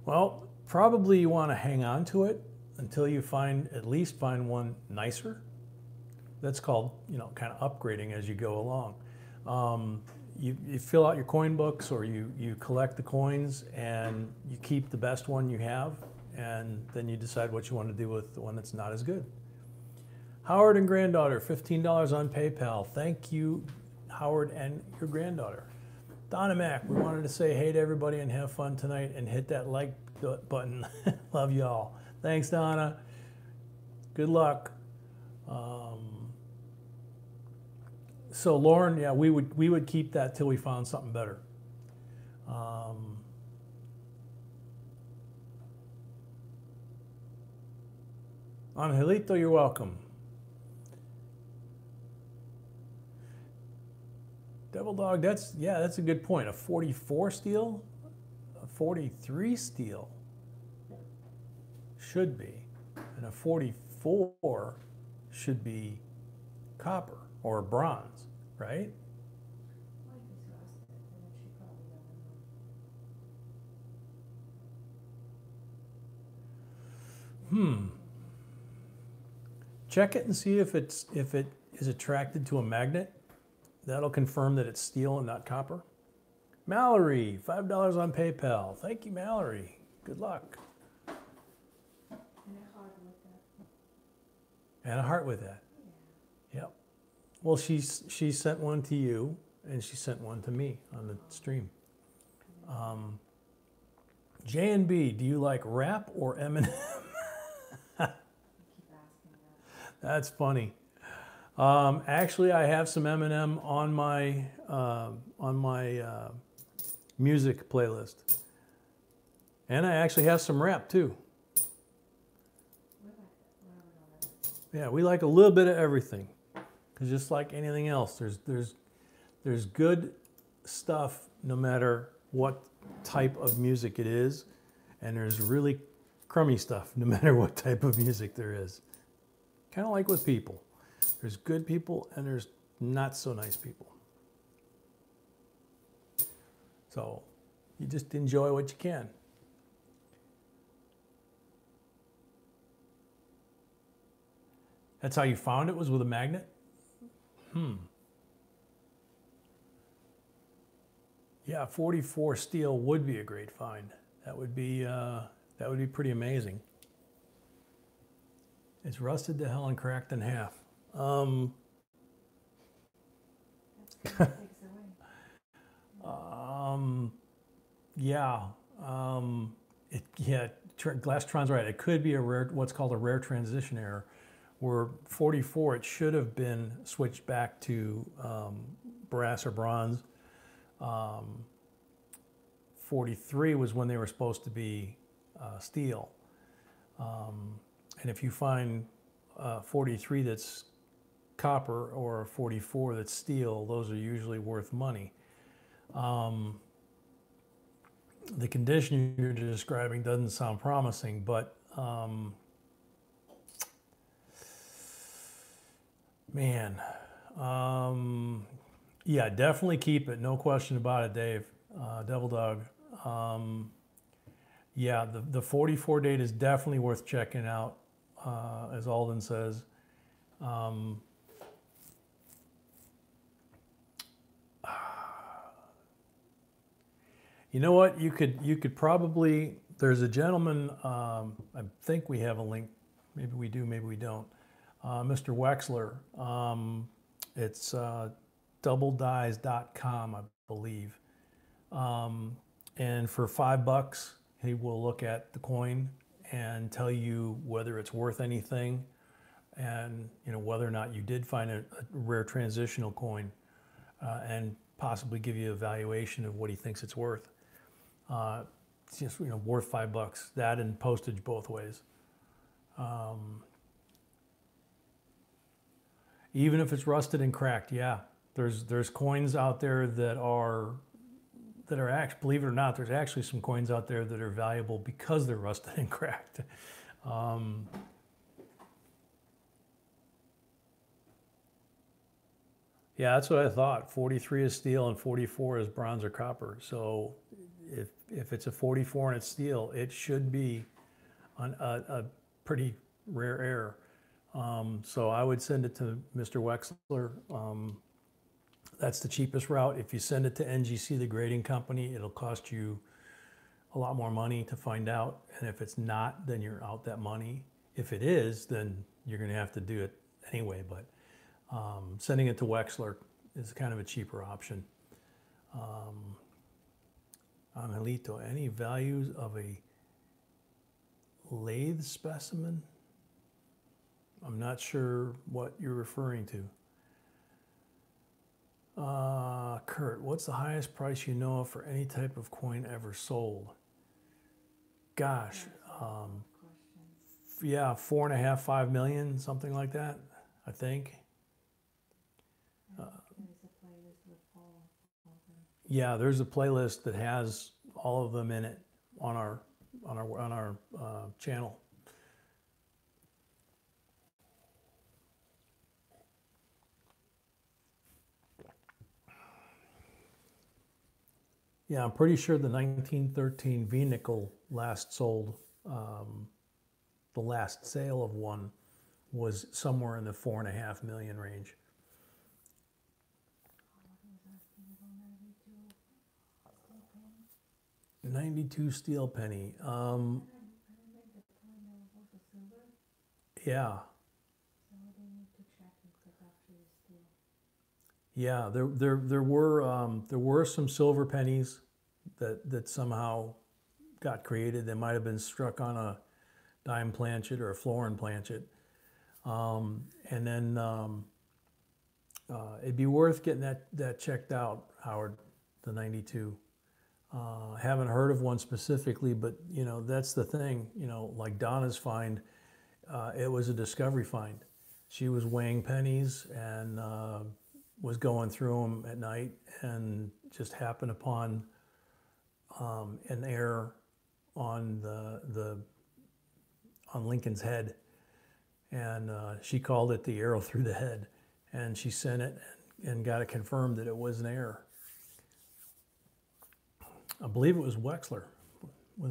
Well, probably you want to hang on to it until you at least find one nicer. That's called, kind of upgrading as you go along. You fill out your coin books, or you collect the coins and you keep the best one you have, and then you decide what you want to do with the one that's not as good. Howard and granddaughter, $15 on PayPal. Thank you, Howard and your granddaughter. Donna Mac, we wanted to say hey to everybody and have fun tonight and hit that like button. Love y'all. Thanks, Donna. Good luck. So Lauren, yeah, we would keep that till we found something better. Angelito, you're welcome. Devil Dog, that's a good point. A 44 steel, a 43 steel should be, and a 44 should be copper or bronze, right? Check it and see if it is attracted to a magnet. That'll confirm that it's steel and not copper. Mallory, $5 on PayPal. Thank you, Mallory. Good luck. And a heart with that. Yeah. Yep. Well, she sent one to you, and she sent one to me on the stream. J&B, do you like rap or Eminem? That's funny. Actually, I have some Eminem on my music playlist, and I actually have some rap too. Yeah, we like a little bit of everything, because just like anything else, there's good stuff no matter what type of music it is, and there's really crummy stuff no matter what type of music there is. Kind of like with people. There's good people and there's not so nice people. So you just enjoy what you can. That's how you found it, was with a magnet? Yeah, 44 steel would be a great find. That would be pretty amazing. It's rusted to hell and cracked in half. Yeah. Glastron's right. It could be a rare, what's called a rare transition error, where 44, it should have been switched back to brass or bronze. 43 was when they were supposed to be steel. And if you find 43 that's copper or 44 that's steel, those are usually worth money. The condition you're describing doesn't sound promising, but man, yeah, definitely keep it. No question about it, Dave. Devil Dog. Yeah, the 44 date is definitely worth checking out, as Alden says. You know what? You could probably. There's a gentleman. I think we have a link. Maybe we do. Maybe we don't. Mr. Wexler. It's doubledyes.com, I believe. And for $5, he will look at the coin and tell you whether it's worth anything, and whether or not you did find a rare transitional coin, and possibly give you a valuation of what he thinks it's worth. It's just worth $5. That and postage both ways. Even if it's rusted and cracked, yeah, there's coins out there that are actually, believe it or not, there's actually some coins out there that are valuable because they're rusted and cracked. Yeah, that's what I thought. 43 is steel and 44 is bronze or copper. So if it's a 44 and it's steel, it should be a pretty rare error. So I would send it to Mr. Wexler. That's the cheapest route. If you send it to NGC, the grading company, it'll cost you a lot more money to find out. And if it's not, then you're out that money. If it is, then you're going to have to do it anyway. But sending it to Wexler is kind of a cheaper option. Angelito, any values of a lathe specimen? I'm not sure what you're referring to. Kurt, what's the highest price you know of for any type of coin ever sold? Gosh, yeah, 4.5, 5 million, something like that, I think. Yeah, there's a playlist that has all of them in it on our channel. Yeah, I'm pretty sure the 1913 V-nickel last sold, the last sale of one was somewhere in the 4.5 million range. '92 steel penny. Yeah. Yeah, there were some silver pennies that somehow got created. They might have been struck on a dime planchet or a florin planchet, and then it'd be worth getting that checked out, Howard, the 92. Haven't heard of one specifically, but you know, that's the thing, you know, like Donna's find, it was a discovery find. She was weighing pennies and was going through them at night and just happened upon an error on on Lincoln's head, and she called it the arrow through the head, and she sent it and got it confirmed that it was an error. I believe it was Wexler. I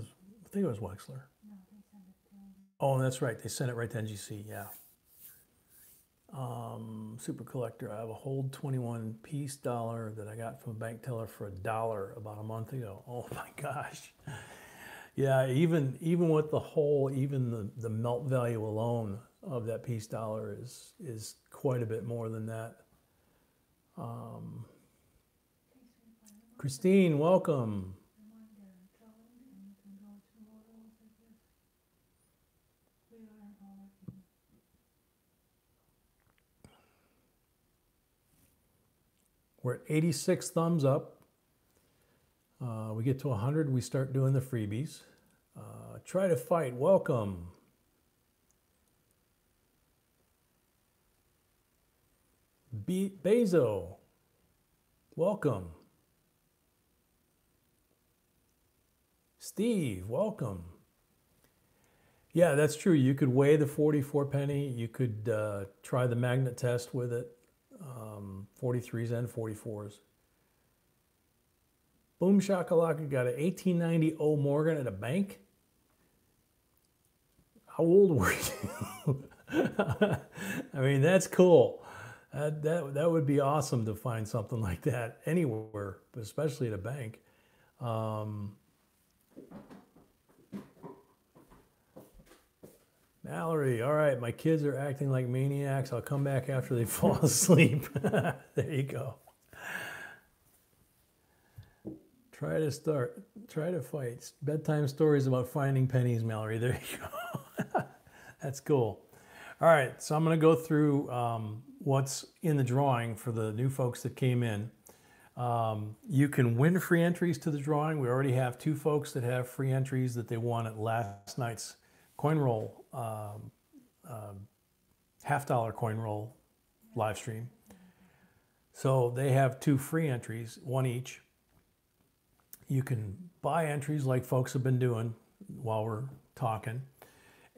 think it was Wexler. No, they sent it to. Oh, that's right. They sent it right to NGC. Yeah. Super collector. I have a hold 21 piece dollar that I got from a bank teller for $1 about a month ago. Oh my gosh. Yeah, even with the whole, even the melt value alone of that piece dollar is quite a bit more than that. Christine, welcome. Reminder, challenge, and you can go tomorrow, I guess. We are an hour in. We're at 86 thumbs up. We get to 100, we start doing the freebies. Try to fight, welcome. Bezo, welcome. Steve, welcome. Yeah, that's true. You could weigh the 44 penny. You could try the magnet test with it. 43s and 44s. Boom shakalaka got an 1890 O Morgan at a bank. How old were you? I mean, that's cool. That would be awesome to find something like that anywhere, but especially at a bank. Mallory, all right, my kids are acting like maniacs. I'll come back after they fall asleep. There you go. Try to fight. Bedtime stories about finding pennies, Mallory. There you go. That's cool. All right, so I'm going to go through what's in the drawing for the new folks that came in. You can win free entries to the drawing. We already have 2 folks that have free entries that they won at last night's coin roll, $half coin roll live stream. So they have 2 free entries, 1 each. You can buy entries like folks have been doing while we're talking.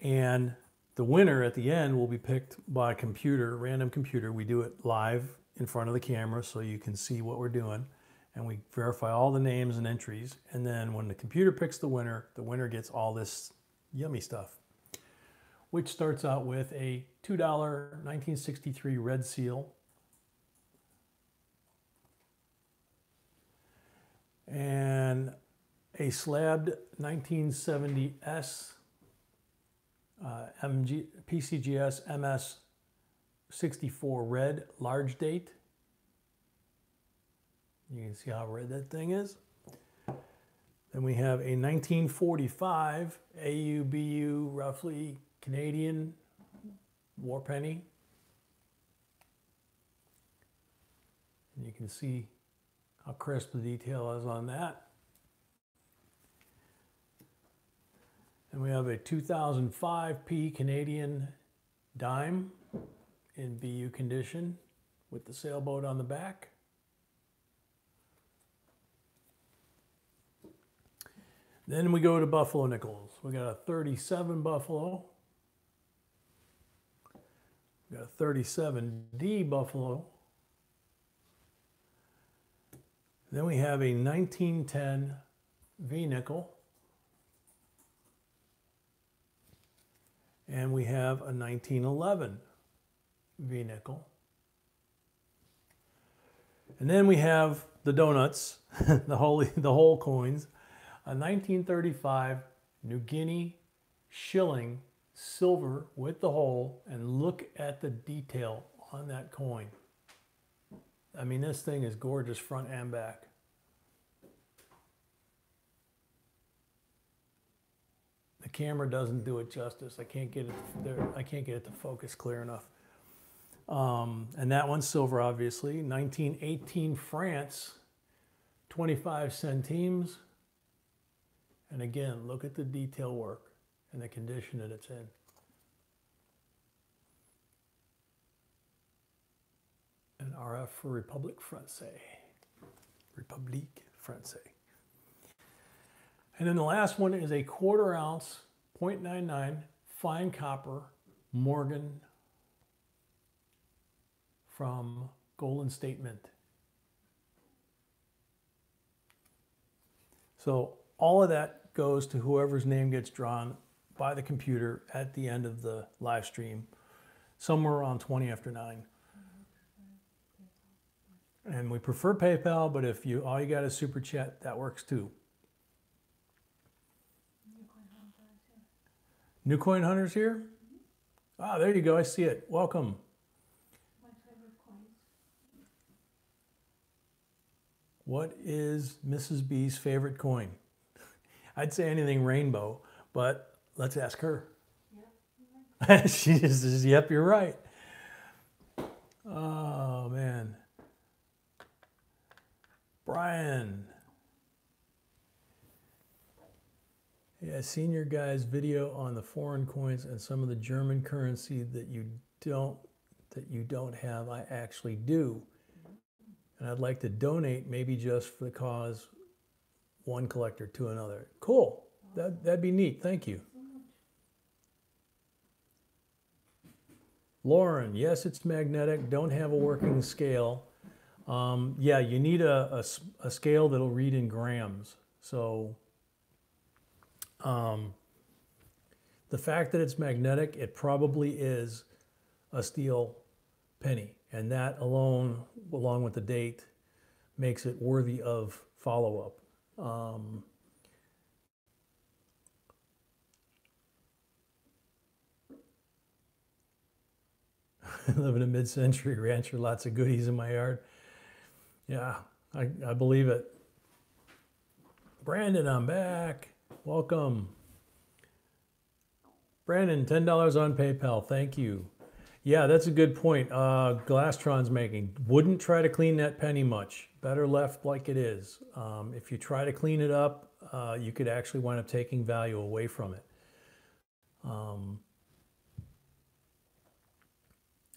And the winner at the end will be picked by a computer, random computer. We do it live in front of the camera so you can see what we're doing. And we verify all the names and entries. And then when the computer picks the winner gets all this yummy stuff, which starts out with a $2 1963 red seal. And a slabbed 1970S PCGS MS 64 red large date. You can see how red that thing is. Then we have a 1945 AUBU roughly Canadian war penny. And you can see how crisp the detail is on that. And we have a 2005 P Canadian dime in BU condition with the sailboat on the back. Then we go to Buffalo nickels. We got a 37 Buffalo. We got a 37D Buffalo. Then we have a 1910 V nickel. And we have a 1911 V nickel. And then we have the donuts, the whole coins. A 1935 New Guinea shilling silver with the hole, and look at the detail on that coin. I mean, this thing is gorgeous front and back. The camera doesn't do it justice. I can't get it there. I can't get it to focus clear enough. And that one's silver, obviously. 1918 France, 25 centimes. And again, look at the detail work and the condition that it's in. And RF for Republique Française. Republique Française. And then the last one is a 1/4 ounce, 0.99 fine copper Morgan from Golden State Mint. So all of that goes to whoever's name gets drawn by the computer at the end of the live stream, somewhere around 20 after 9. And we prefer PayPal, but if you all you got is Super Chat, that works too. New Coin Hunters here? Ah, there you go. I see it. Welcome. My favorite coins. What is Mrs. B's favorite coin? I'd say anything rainbow, but let's ask her. Yep. She just says, yep, you're right. Oh, man. Brian. Yeah, seen your guys' video on the foreign coins and some of the German currency that you don't have. I actually do. And I'd like to donate, maybe just for the cause, one collector to another. Cool. That'd be neat. Thank you. Lauren, yes, it's magnetic. Don't have a working scale. Yeah, you need a scale that'll read in grams. So the fact that it's magnetic, it probably is a steel penny. And that alone, along with the date, makes it worthy of follow-up. I live in a mid-century rancher, lots of goodies in my yard. Yeah, I believe it. Brandon, I'm back. Welcome. Brandon, $10 on PayPal. Thank you. Yeah, that's a good point. Glastron's making. Wouldn't try to clean that penny much. Better left like it is. If you try to clean it up, you could actually wind up taking value away from it.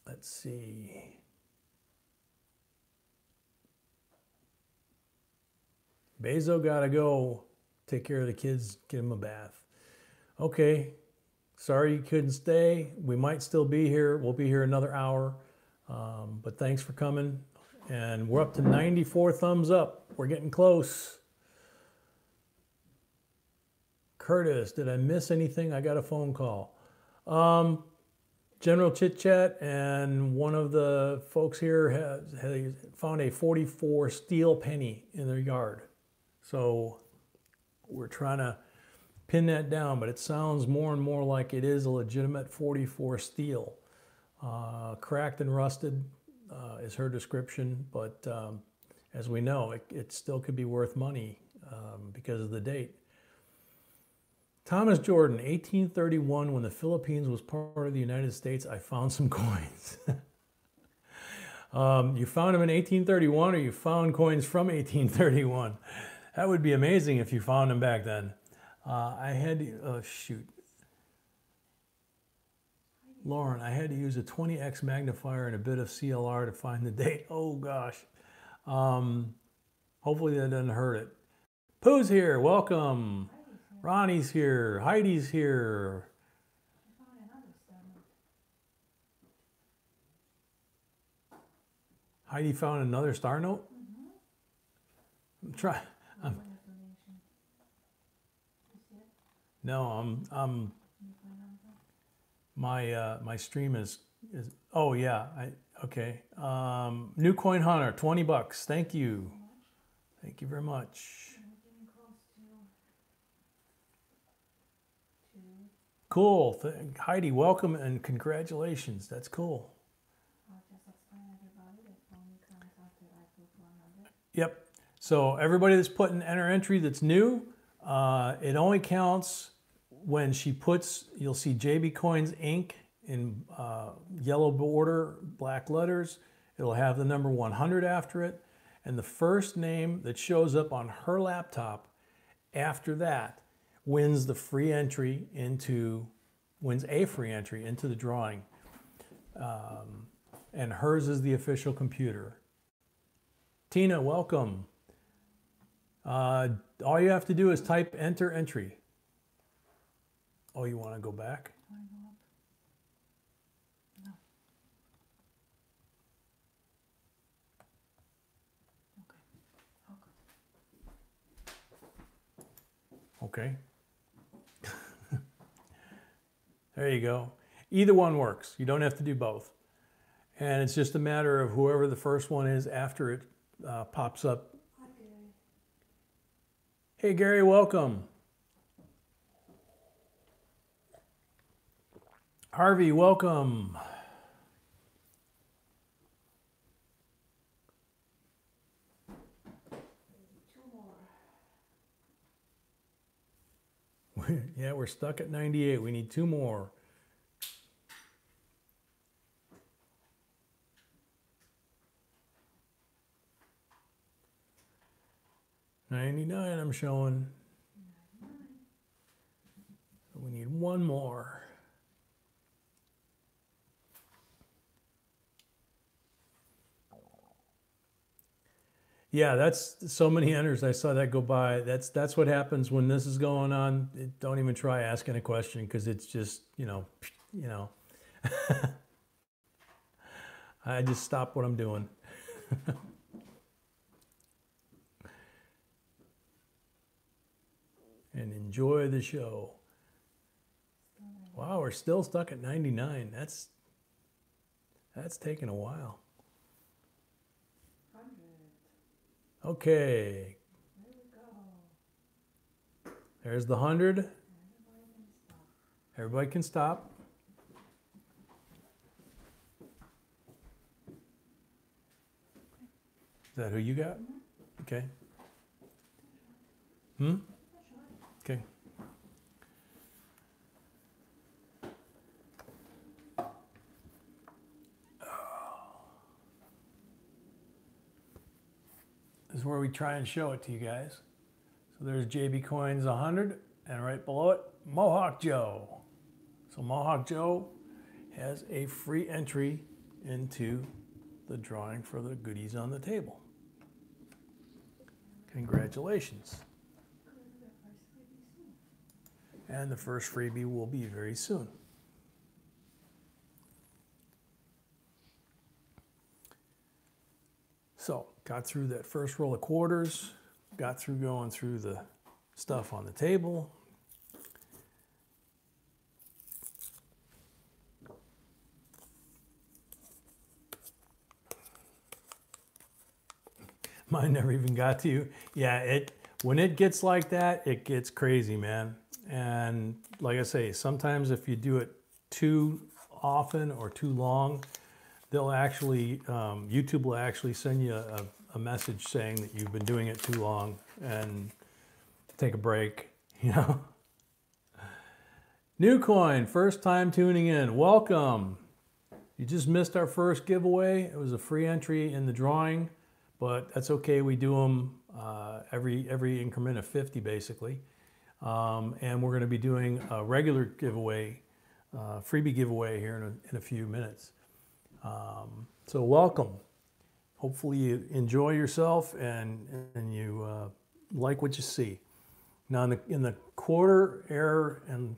Let's see. Bezo gotta go. Take care of the kids, get them a bath. Okay. Sorry you couldn't stay. We might still be here. We'll be here another hour. But thanks for coming. And we're up to 94 thumbs up. We're getting close. Curtis, did I miss anything? I got a phone call. General chit chat, and one of the folks here has found a 44 steel penny in their yard. So we're trying to pin that down, but it sounds more and more like it is a legitimate 44 steel. Cracked and rusted is her description, but as we know, it still could be worth money because of the date. Thomas Jordan, 1831, when the Philippines was part of the United States, I found some coins. You found them in 1831, or you found coins from 1831? That would be amazing if you found them back then. I had to, oh shoot. Lauren, I had to use a 20x magnifier and a bit of CLR to find the date. Oh gosh. Hopefully that doesn't hurt it. Pooh's here, welcome. Ronnie's here, Heidi's here. Heidi found another star note? Try. No, my stream is oh yeah, okay. New Coin Hunter, 20 bucks. Thank you. Thank you very much. Cool. Heidi, welcome and congratulations. That's cool. Yep. So everybody that's putting enter entry that's new, it only counts when she puts, you'll see JBCOINSINC in yellow border, black letters. It'll have the number 100 after it. And the first name that shows up on her laptop after that wins a free entry into the drawing. And hers is the official computer. Tina, welcome. All you have to do is type enter entry. Oh, you want to go back? Do I go up? No. Okay. Okay. There you go. Either one works. You don't have to do both. And it's just a matter of whoever the first one is after it pops up. Hi, Gary. Hey, Gary, welcome. Harvey, welcome. Two more. Yeah, we're stuck at 98. We need 2 more. $99 I'm showing. So we need 1 more. Yeah, that's so many enters. I saw that go by. That's what happens when this is going on. Don't even try asking a question because it's just, you know. I just stop what I'm doing. And enjoy the show. Wow, we're still stuck at 99. That's taking a while. 100. Okay, There we go. there's the 100. Everybody can stop. Everybody can stop. Is that who you got? Okay. Okay. This is where we try and show it to you guys. So there's JB Coins 100, and right below it, Mohawk Joe. So Mohawk Joe has a free entry into the drawing for the goodies on the table. Congratulations. And the first freebie will be very soon. So, got through that first roll of quarters, got through going through the stuff on the table. Mine never even got to you. Yeah, when it gets like that, it gets crazy, man. And like I say, sometimes if you do it too often or too long, they'll actually, YouTube will actually send you a message saying that you've been doing it too long and take a break, you know. New coin, first time tuning in, welcome. You just missed our first giveaway. It was a free entry in the drawing, but that's okay. We do them every increment of 50 basically. And we're going to be doing a regular giveaway, freebie giveaway here in a few minutes. So welcome. Hopefully you enjoy yourself and you like what you see. Now in the quarter error and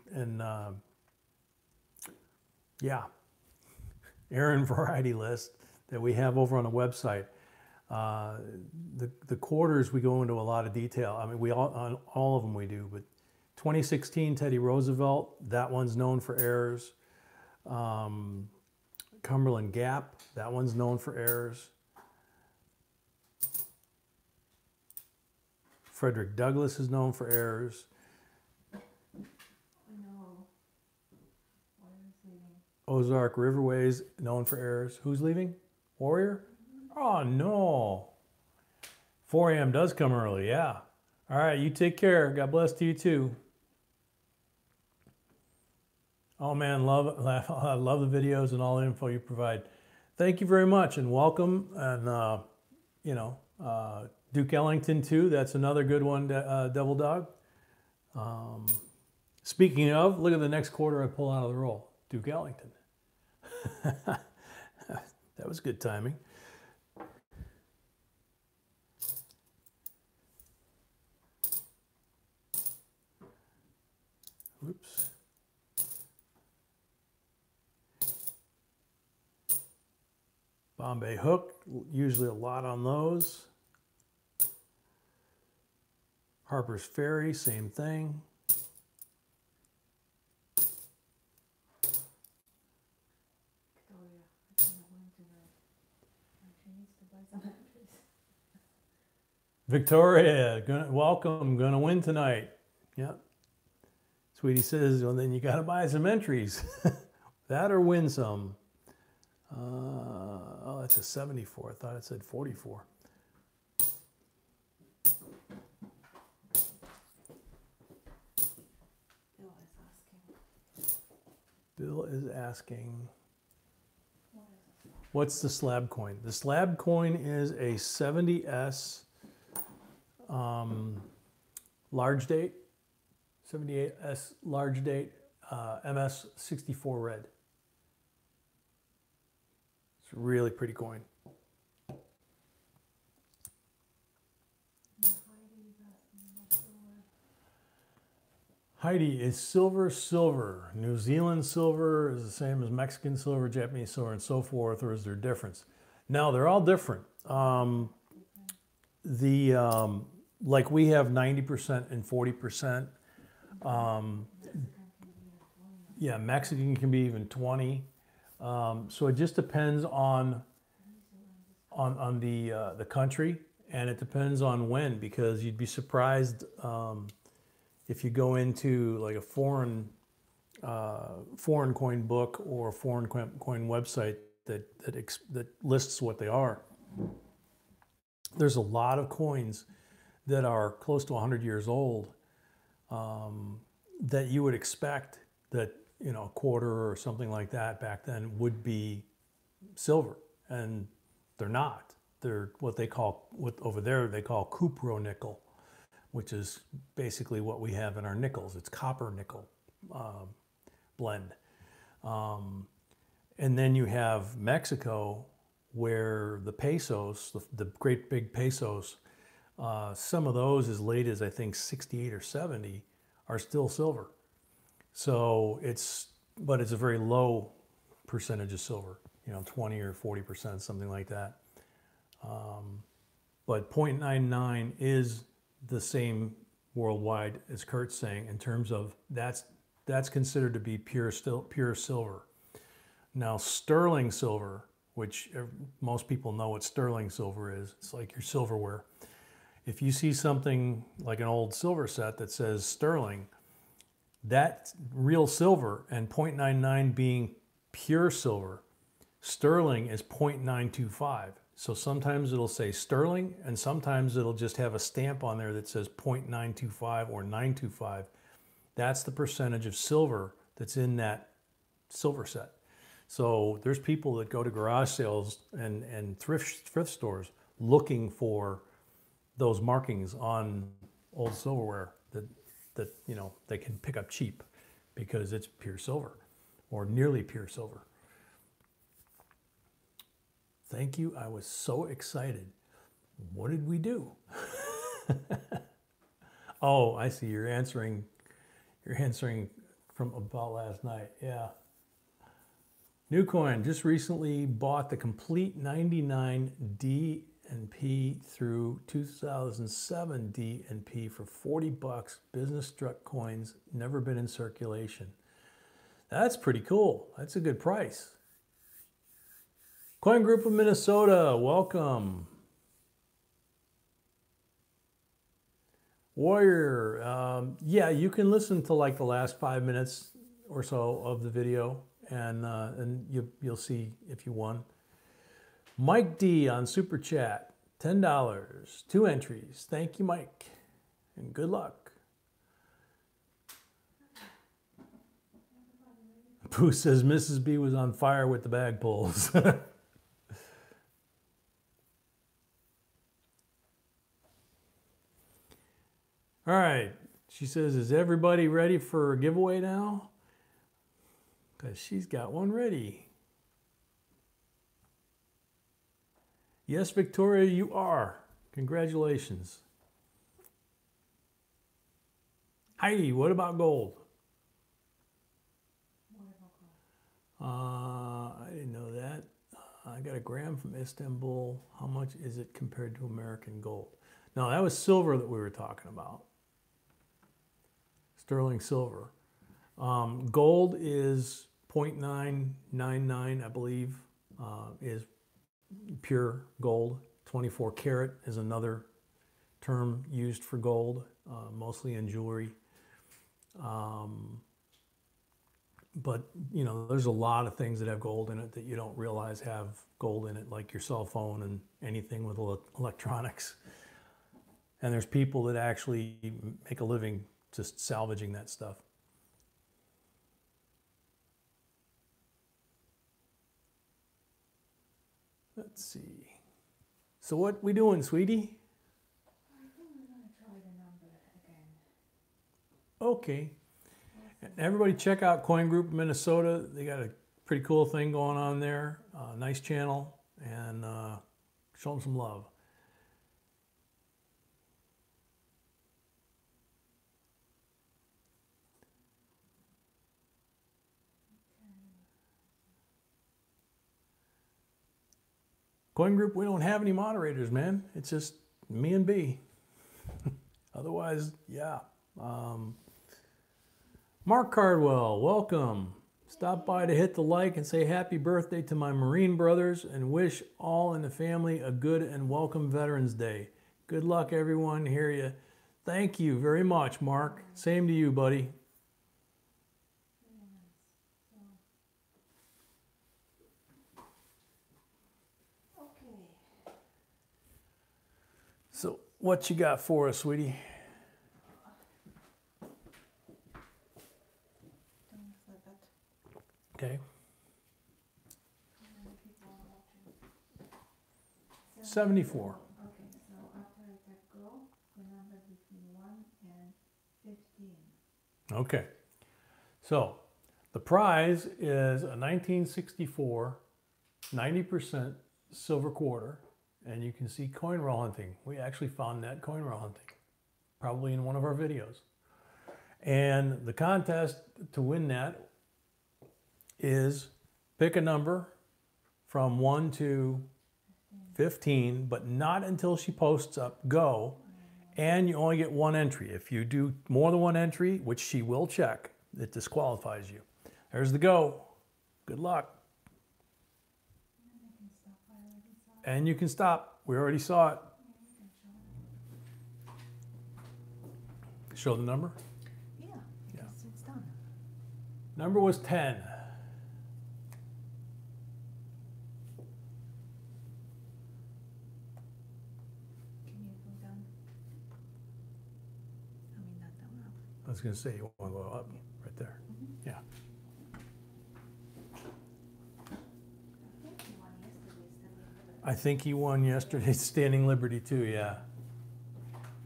error and variety list that we have over on the website, the quarters we go into a lot of detail. I mean, on all of them we do, but 2016 Teddy Roosevelt, that one's known for errors. Cumberland Gap, that one's known for errors. Frederick Douglass is known for errors. I know. Warrior's leaving. Ozark Riverways, known for errors. Who's leaving? Warrior? Oh, no. 4 a.m. does come early, yeah. All right, you take care. God bless to you too. Oh man, I love the videos and all the info you provide. Thank you very much and welcome. And you know, Duke Ellington too. That's another good one, Devil Dog. Speaking of, look at the next quarter I pull out of the roll. Duke Ellington. That was good timing. Oops. Bombay hook, usually a lot on those. Harper's Ferry, same thing. Victoria, welcome, gonna win tonight. Yep. Sweetie says, well, then you gotta buy some entries. That or win some. Oh, that's a 74. I thought it said 44. Bill is asking, what's the slab coin? The slab coin is a 70S large date, 78S large date, MS 64 red. It's a really pretty coin. Heidi, is silver silver? New Zealand silver is the same as Mexican silver, Japanese silver, and so forth, or is there a difference? No, they're all different. Like we have 90% and 40%. Yeah, Mexican can be even 20. So it just depends on the country, and it depends on when, because you'd be surprised if you go into like a foreign coin book or a foreign coin website that lists what they are. There's a lot of coins that are close to 100 years old that you would expect that, you know, a quarter or something like that back then would be silver, and they're not. They're what they call, over there they call cupro nickel, which is basically what we have in our nickels. It's copper nickel blend. And then you have Mexico, where the pesos, the great big pesos, some of those as late as I think 68 or 70 are still silver. So but it's a very low percentage of silver, you know, 20 or 40%, something like that. But 0.99 is the same worldwide as Kurt's saying, in terms of that's considered to be pure silver. Now sterling silver, which most people know what sterling silver is, it's like your silverware. If you see something like an old silver set that says sterling, that's real silver, and 0.99 being pure silver, sterling is 0.925. So sometimes it'll say sterling, and sometimes it'll just have a stamp on there that says 0.925 or 925. That's the percentage of silver that's in that silver set. So there's people that go to garage sales and thrift stores looking for those markings on old silverware that you know they can pick up cheap because it's pure silver or nearly pure silver. Thank you. I was so excited. What did we do? Oh, I see. You're answering from about last night. Yeah. New coin. Just recently bought the complete 99 D and P through 2007 D and P for 40 bucks. Business struck coins. Never been in circulation. That's pretty cool. That's a good price. Coin Group of Minnesota, welcome. Warrior, yeah, you can listen to like the last 5 minutes or so of the video, and you'll see if you won. Mike D on Super Chat, $10, 2 entries. Thank you, Mike, and good luck. Pooh says Mrs. B was on fire with the bag pulls. All right. She says, is everybody ready for a giveaway now? Because she's got one ready. Yes, Victoria, you are. Congratulations. Heidi, what about gold? I didn't know that. I got a gram from Istanbul. How much is it compared to American gold? No, that was silver that we were talking about. Sterling silver. Gold is 0.999, I believe, is pure gold. 24 karat is another term used for gold, mostly in jewelry. But, you know, there's a lot of things that have gold in it that you don't realize have gold in it, like your cell phone and anything with electronics. And there's people that actually make a living just salvaging that stuff. Let's see. So what we doing, sweetie? I think we're going to try the number again. Okay. Everybody check out Coin Group Minnesota. They got a pretty cool thing going on there. Nice channel, and show them some love. Coin Group, we don't have any moderators, man. It's just me and B. Otherwise, yeah. Mark Cardwell, welcome. Stop by to hit the like and say happy birthday to my Marine brothers and wish all in the family a good and welcome Veterans Day. Good luck, everyone. Hear you. Thank you very much, Mark. Same to you, buddy. So what you got for us, sweetie? Don't flip it. Okay. 74. Okay, so after I tap go, the number between 1 and 15. Okay. So the prize is a 1964 90% silver quarter. And you can see coin roll hunting. We actually found that coin roll hunting, probably in one of our videos. And the contest to win that is pick a number from 1 to 15, but not until she posts up go. And you only get one entry. If you do more than one entry, which she will check, it disqualifies you. There's the go. Good luck. And you can stop. We already saw it. Show the number? Yeah, because it's done. Number was 10. Can you go down? I mean, not down, up. I was going to say, you want to go up right there. Yeah. I think he won yesterday's Standing Liberty too, yeah.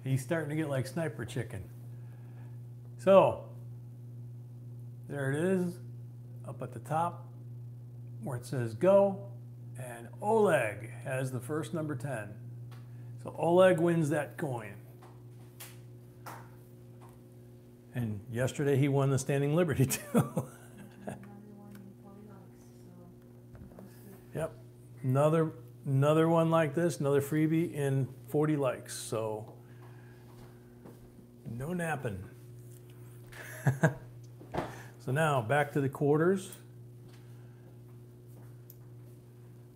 He's starting to get like sniper chicken. So, there it is, up at the top where it says go, and Oleg has the first number 10. So Oleg wins that coin. And yesterday he won the Standing Liberty too. Yep, another one like this, another freebie in 40 likes, so no napping. So now back to the quarters.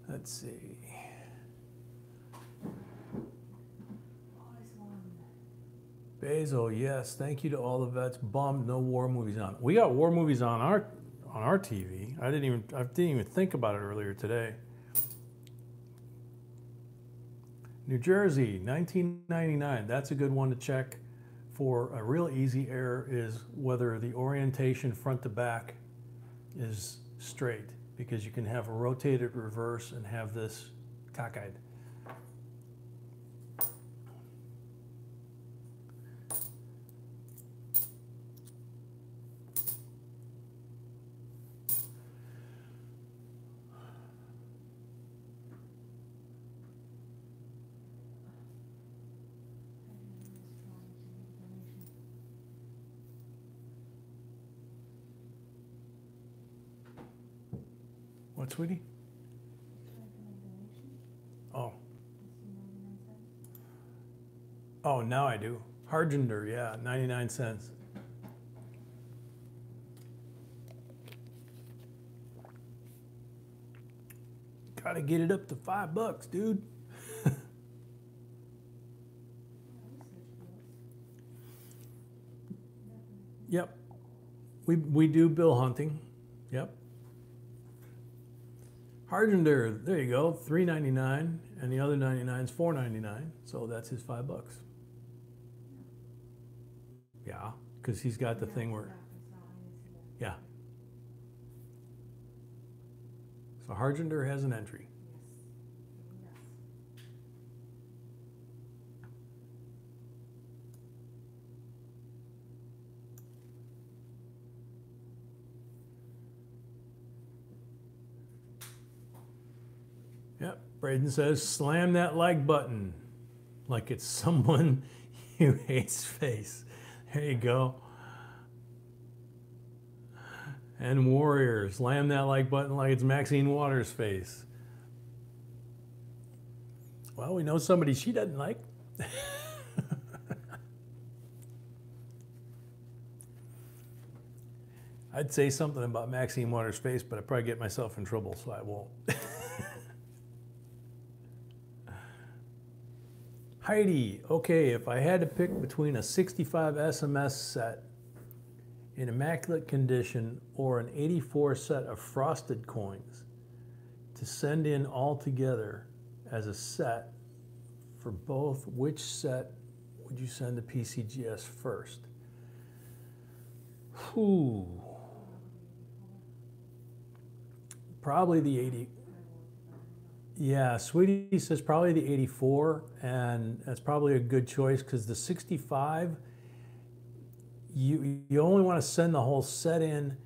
Let's see. Basil, yes, thank you to all the vets. Bummed no war movies on. We got war movies on our TV. I didn't even think about it earlier today. New Jersey, 1999. That's a good one to check for. A real easy error is whether the orientation front to back is straight, because you can have a rotated reverse and have this cockeyed. What, sweetie? Oh. Oh, now I do. Hargender, yeah, 99 cents. Gotta get it up to $5, dude. Yep. We do bill hunting. Yep. Hargender, there you go, $3.99, and the other 99 is $4.99, so that's his $5. Yeah, because he's got the thing where, yeah. So Hargender has an entry. Yep, Braden says, slam that like button like it's someone you hate's face. There you go. And Warrior, slam that like button like it's Maxine Waters' face. Well, we know somebody she doesn't like. I'd say something about Maxine Waters' face, but I'd probably get myself in trouble, so I won't. Heidi, okay, if I had to pick between a 65 SMS set in immaculate condition or an 84 set of frosted coins to send in all together as a set for both, which set would you send to PCGS first? Whew. Probably the 80. Yeah, Sweetie says probably the 84, and that's probably a good choice because the 65, you only want to send the whole set in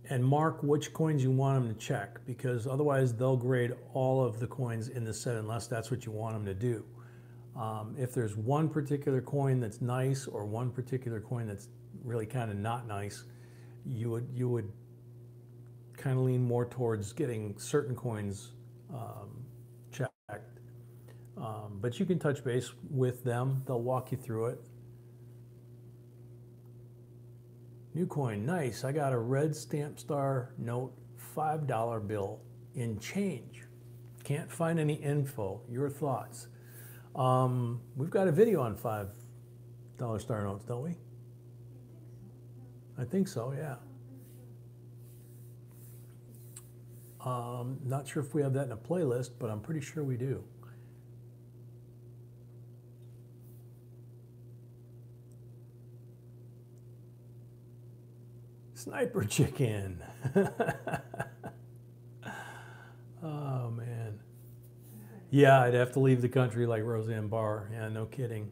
and mark which coins you want them to check, because otherwise they'll grade all of the coins in the set unless that's what you want them to do. If there's one particular coin that's nice or one particular coin that's really kind of not nice, you would kind of lean more towards getting certain coins checked. But you can touch base with them. They'll walk you through it. New coin, nice. I got a red Stamp Star note $5 bill in change. Can't find any info. Your thoughts? We've got a video on $5 star notes, don't we? I think so, yeah. Not sure if we have that in a playlist, but I'm pretty sure we do. Sniper chicken. Oh, man. Yeah, I'd have to leave the country like Roseanne Barr. Yeah, no kidding.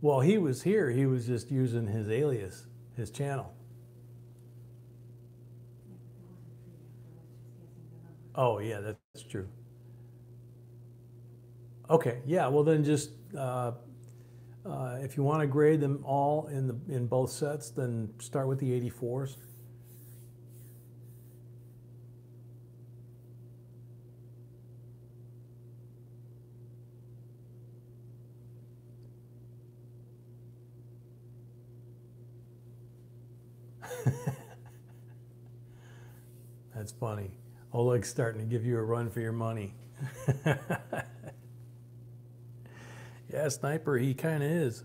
Well, he was here. He was just using his alias, his channel. Oh, yeah, that's true. Okay, yeah, well then just, if you want to grade them all in both sets, then start with the 84s. That's funny. Oleg's starting to give you a run for your money. Yeah, Sniper, he kind of is.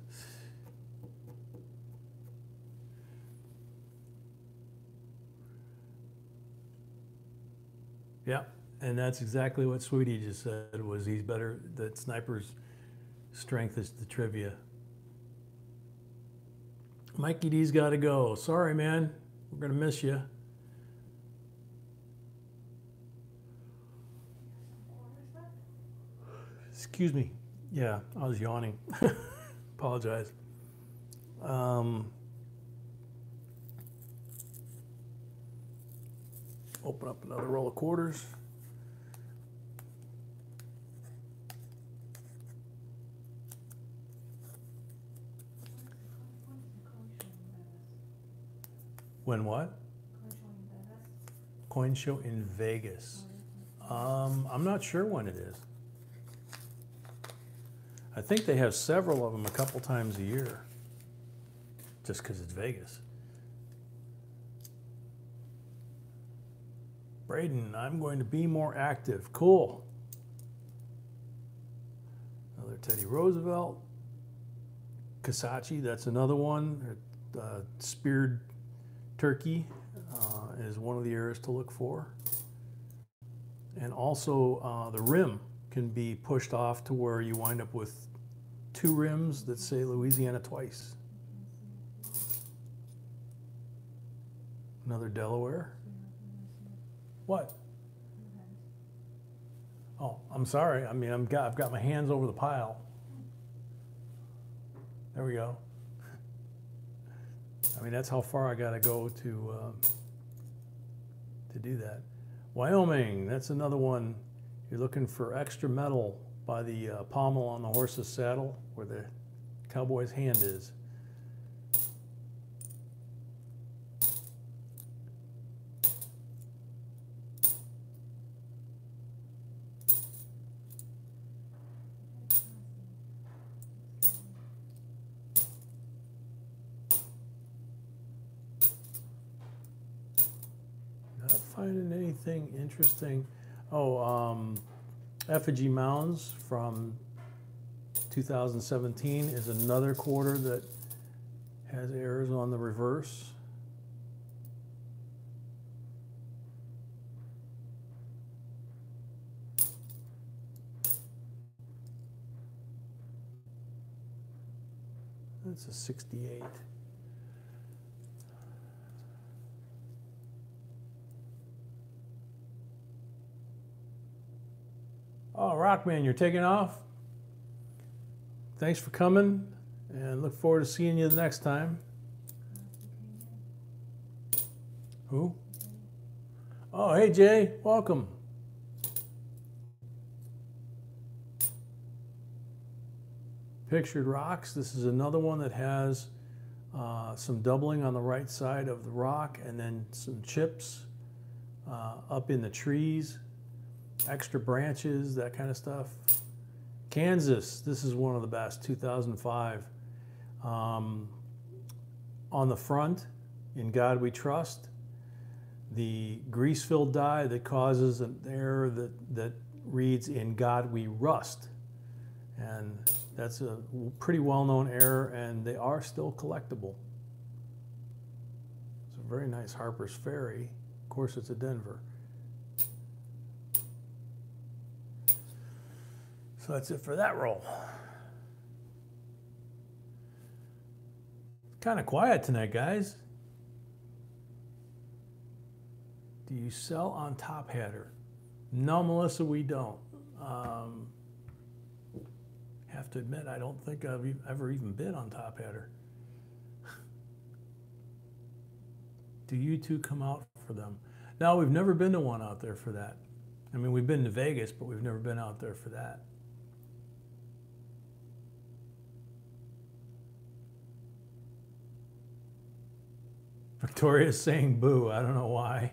Yeah, And that's exactly what Sweetie just said, was he's better, that Sniper's strength is the trivia. Mikey D's got to go. Sorry, man. We're going to miss you. Excuse me. Yeah, I was yawning. Apologize. Open up another roll of quarters. When what? Coin show in Vegas. I'm not sure when it is. I think they have several of them a couple times a year, just because it's Vegas. Braden, I'm going to be more active. Cool. Another Teddy Roosevelt. Kasachi, that's another one. Speared turkey is one of the areas to look for. And also the rim can be pushed off to where you wind up with two rims that say Louisiana twice. Another Delaware. What? Oh, I'm sorry. I mean, I've got my hands over the pile. There we go. I mean, that's how far I got to go to do that. Wyoming, that's another one. You're looking for extra metal by the pommel on the horse's saddle, where the cowboy's hand is. Not finding anything interesting. Oh, Effigy Mounds from 2017 is another quarter that has errors on the reverse. That's a 68. Oh, Rockman, you're taking off? Thanks for coming, and look forward to seeing you the next time. Who? Oh, hey, Jay, welcome. Pictured rocks. This is another one that has some doubling on the right side of the rock, and then some chips up in the trees. Extra branches, that kind of stuff. Kansas, this is one of the best, 2005. On the front, In God We Trust, the grease-filled die that causes an error that reads In God We Rust. And that's a pretty well-known error, and they are still collectible. It's a very nice Harper's Ferry. Of course, it's a Denver. So that's it for that roll. Kind of quiet tonight, guys. Do you sell on Top Hatter? No, Melissa, we don't. Have to admit, I don't think I've ever even bid on Top Hatter. Do you two come out for them? No, we've never been to one out there for that. I mean, we've been to Vegas, but we've never been out there for that. Victoria's saying boo. I don't know why.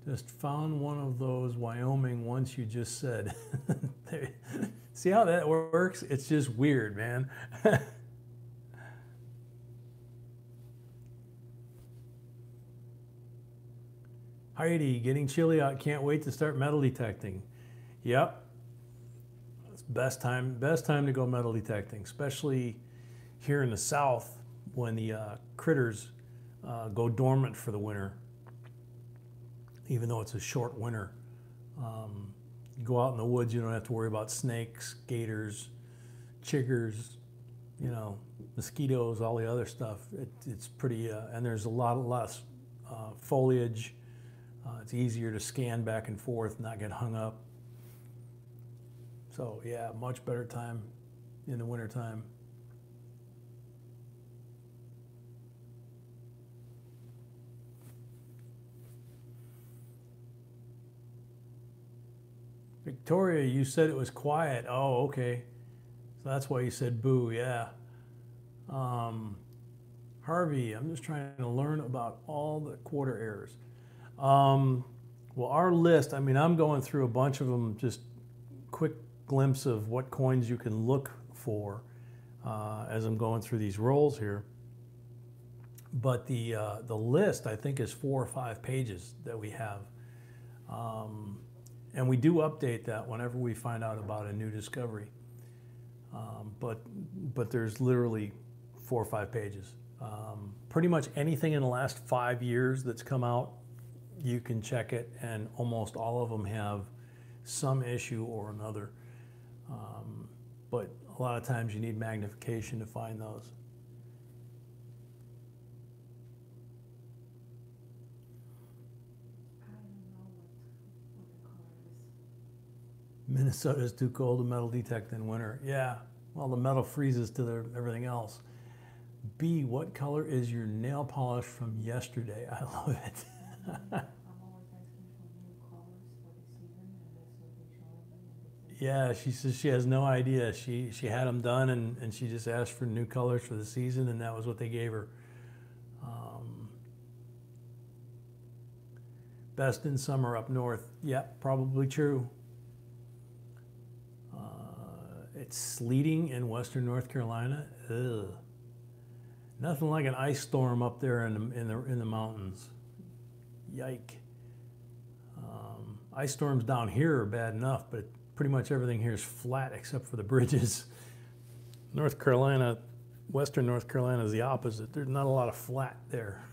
Just found one of those Wyoming ones you just said. See how that works? It's just weird, man. Heidi, getting chilly out. Can't wait to start metal detecting. Yep. It's best time to go metal detecting, especially here in the South when the critters go dormant for the winter. even though it's a short winter. You go out in the woods, you don't have to worry about snakes, gators, chiggers, you know, mosquitoes, all the other stuff. It's pretty, and there's a lot less foliage. It's easier to scan back and forth, not get hung up. So yeah, much better time in the winter time. Victoria, you said it was quiet. Oh, okay. So that's why you said boo, yeah. Harvey, I'm just trying to learn about all the quarter errors. Well, our list, I mean, I'm going through a bunch of them, just quick glimpse of what coins you can look for as I'm going through these rolls here. But the list, I think, is 4 or 5 pages that we have. And we do update that whenever we find out about a new discovery. But there's literally 4 or 5 pages. Pretty much anything in the last 5 years that's come out, you can check it, and almost all of them have some issue or another. But a lot of times you need magnification to find those. Minnesota is too cold to metal detect in winter. Yeah, well, the metal freezes to everything else. B, what color is your nail polish from yesterday? I love it. Yeah, she says she has no idea. She had them done, and she just asked for new colors for the season, and that was what they gave her. Best in summer up north. Yep, probably true. It's sleeting in western North Carolina. Ugh. Nothing like an ice storm up there in the mountains. Yike. Ice storms down here are bad enough, but pretty much everything here is flat except for the bridges. North Carolina, western North Carolina is the opposite. There's not a lot of flat there.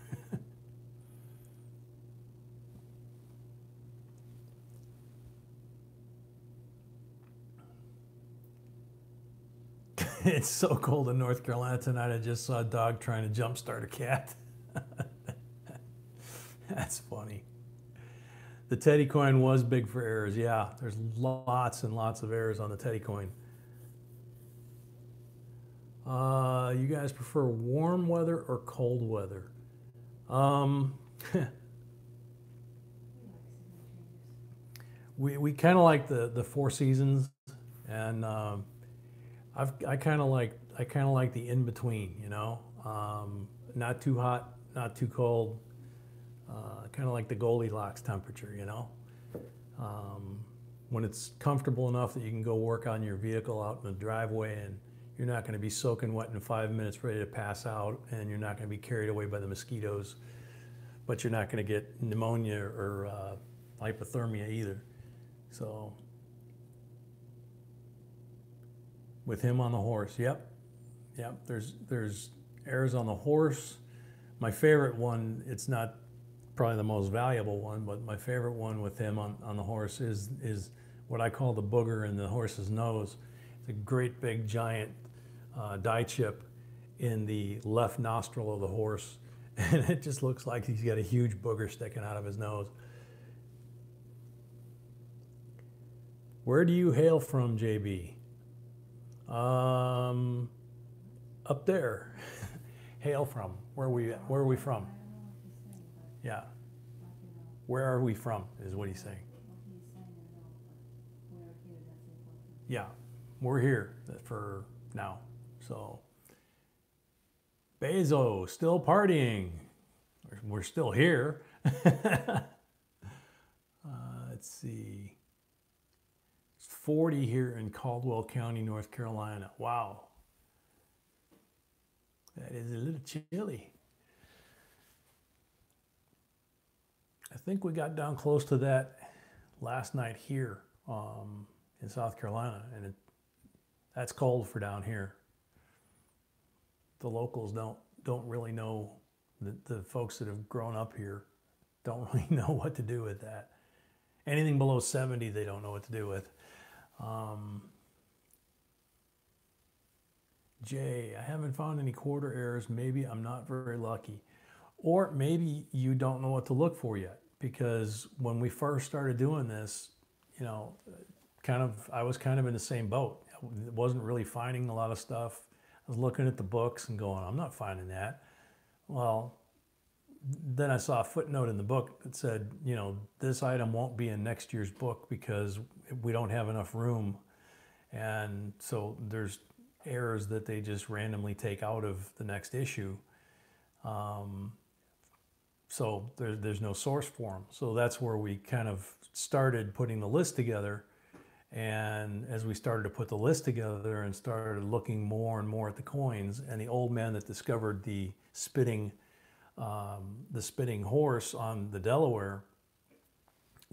It's so cold in North Carolina tonight. I just saw a dog trying to jumpstart a cat. That's funny. The Teddy coin was big for errors. Yeah, there's lots and lots of errors on the Teddy coin. You guys prefer warm weather or cold weather? We kind of like the 4 seasons, and I kind of like the in between, you know, not too hot, not too cold, kind of like the Goldilocks temperature, you know, when it's comfortable enough that you can go work on your vehicle out in the driveway, and you're not going to be soaking wet in 5 minutes, ready to pass out, and you're not going to be carried away by the mosquitoes, but you're not going to get pneumonia or hypothermia either. So. With him on the horse, yep. There's errors on the horse. My favorite one, it's not probably the most valuable one, but my favorite one with him on the horse is what I call the booger in the horse's nose. It's a great big giant dye chip in the left nostril of the horse, and it just looks like he's got a huge booger sticking out of his nose. Where do you hail from, JB? Up there. Hail from. Where are we from? Yeah. Where are we from is what he's saying. Yeah, we're here for now. So Bezo, still partying. We're still here. Let's see. 40 here in Caldwell County, North Carolina. Wow. That is a little chilly. I think we got down close to that last night here in South Carolina, and that's cold for down here. The locals don't really know, the folks that have grown up here don't really know what to do with that. Anything below 70, they don't know what to do with. Jay, I haven't found any quarter errors. Maybe I'm not very lucky. Or maybe you don't know what to look for yet, because when we first started doing this, you know, I was kind of in the same boat. I wasn't really finding a lot of stuff. I was looking at the books and going, I'm not finding that. Well, then I saw a footnote in the book that said, you know, this item won't be in next year's book because we don't have enough room. And so there's errors that they just randomly take out of the next issue. So there's no source for them. So that's where we kind of started putting the list together. And as we started to put the list together and started looking more and more at the coins, and the old man that discovered the spitting horse on the Delaware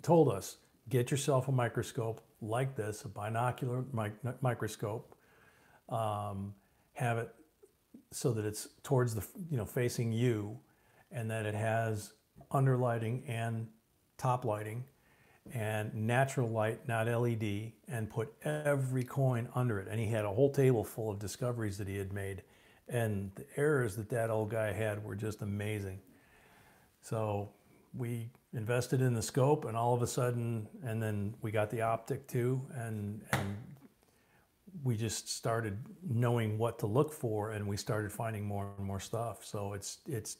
told us, get yourself a microscope like this, a binocular microscope. Have it so that it's towards the, you know, facing you, and that it has underlighting and top lighting and natural light, not LED, and put every coin under it. And he had a whole table full of discoveries that he had made, and the errors that old guy had were just amazing. So we invested in the scope, and all of a sudden, and then we got the optic too, and we just started knowing what to look for, and we started finding more and more stuff. So it's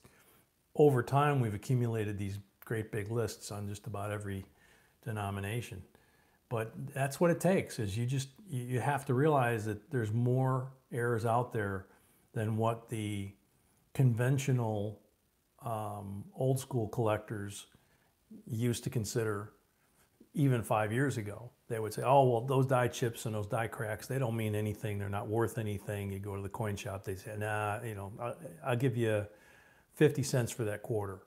over time, we've accumulated these great big lists on just about every denomination. But that's what it takes, is you have to realize that there's more errors out there than what the conventional old school collectors used to consider even 5 years ago. They would say, oh, well, those die chips and those die cracks, they don't mean anything. They're not worth anything. You go to the coin shop, they say, nah, you know, I'll give you 50 cents for that quarter.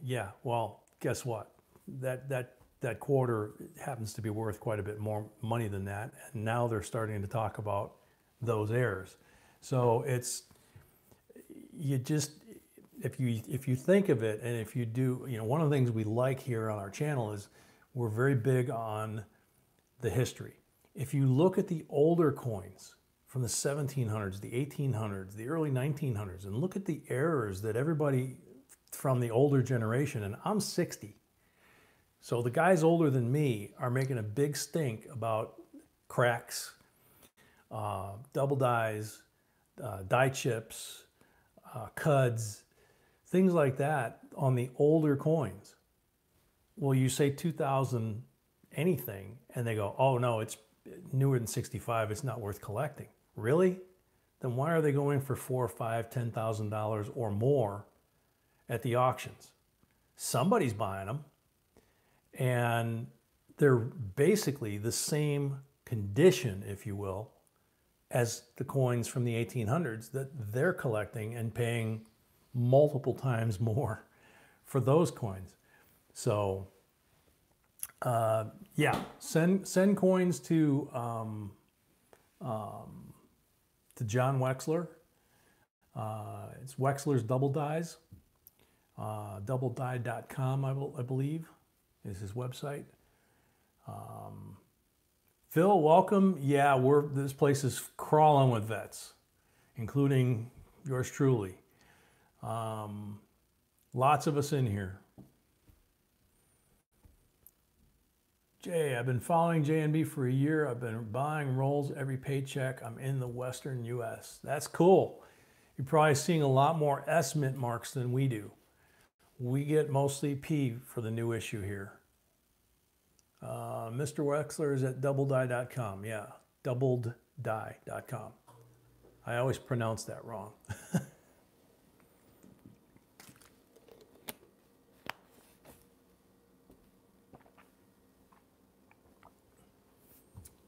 Yeah, well, guess what? That quarter happens to be worth quite a bit more money than that. And now they're starting to talk about those errors. So it's, you just, if you think of it, and if you do, you know, one of the things we like here on our channel is we're very big on the history. If you look at the older coins from the 1700s, the 1800s, the early 1900s, and look at the errors that everybody from the older generation, and I'm 60, so the guys older than me are making a big stink about cracks, double dies, die chips, cuds, things like that on the older coins. Well, you say 2000 anything, and they go, oh no, it's newer than 65, it's not worth collecting. Really? Then why are they going for $4,000, $5,000, $10,000 or more at the auctions? Somebody's buying them, and they're basically the same condition, if you will, as the coins from the 1800s that they're collecting and paying multiple times more for those coins. So yeah, send coins to John Wexler. It's Wexler's Double Dies. Doubledie.com, I believe, is his website. Phil, welcome. Yeah, this place is crawling with vets, including yours truly. Lots of us in here. Jay, I've been following JNB for a year. I've been buying rolls every paycheck. I'm in the Western US. That's cool. You're probably seeing a lot more S mint marks than we do. We get mostly P for the new issue here. Mr. Wexler is at doubledie.com. Yeah, doubledie.com. I always pronounce that wrong.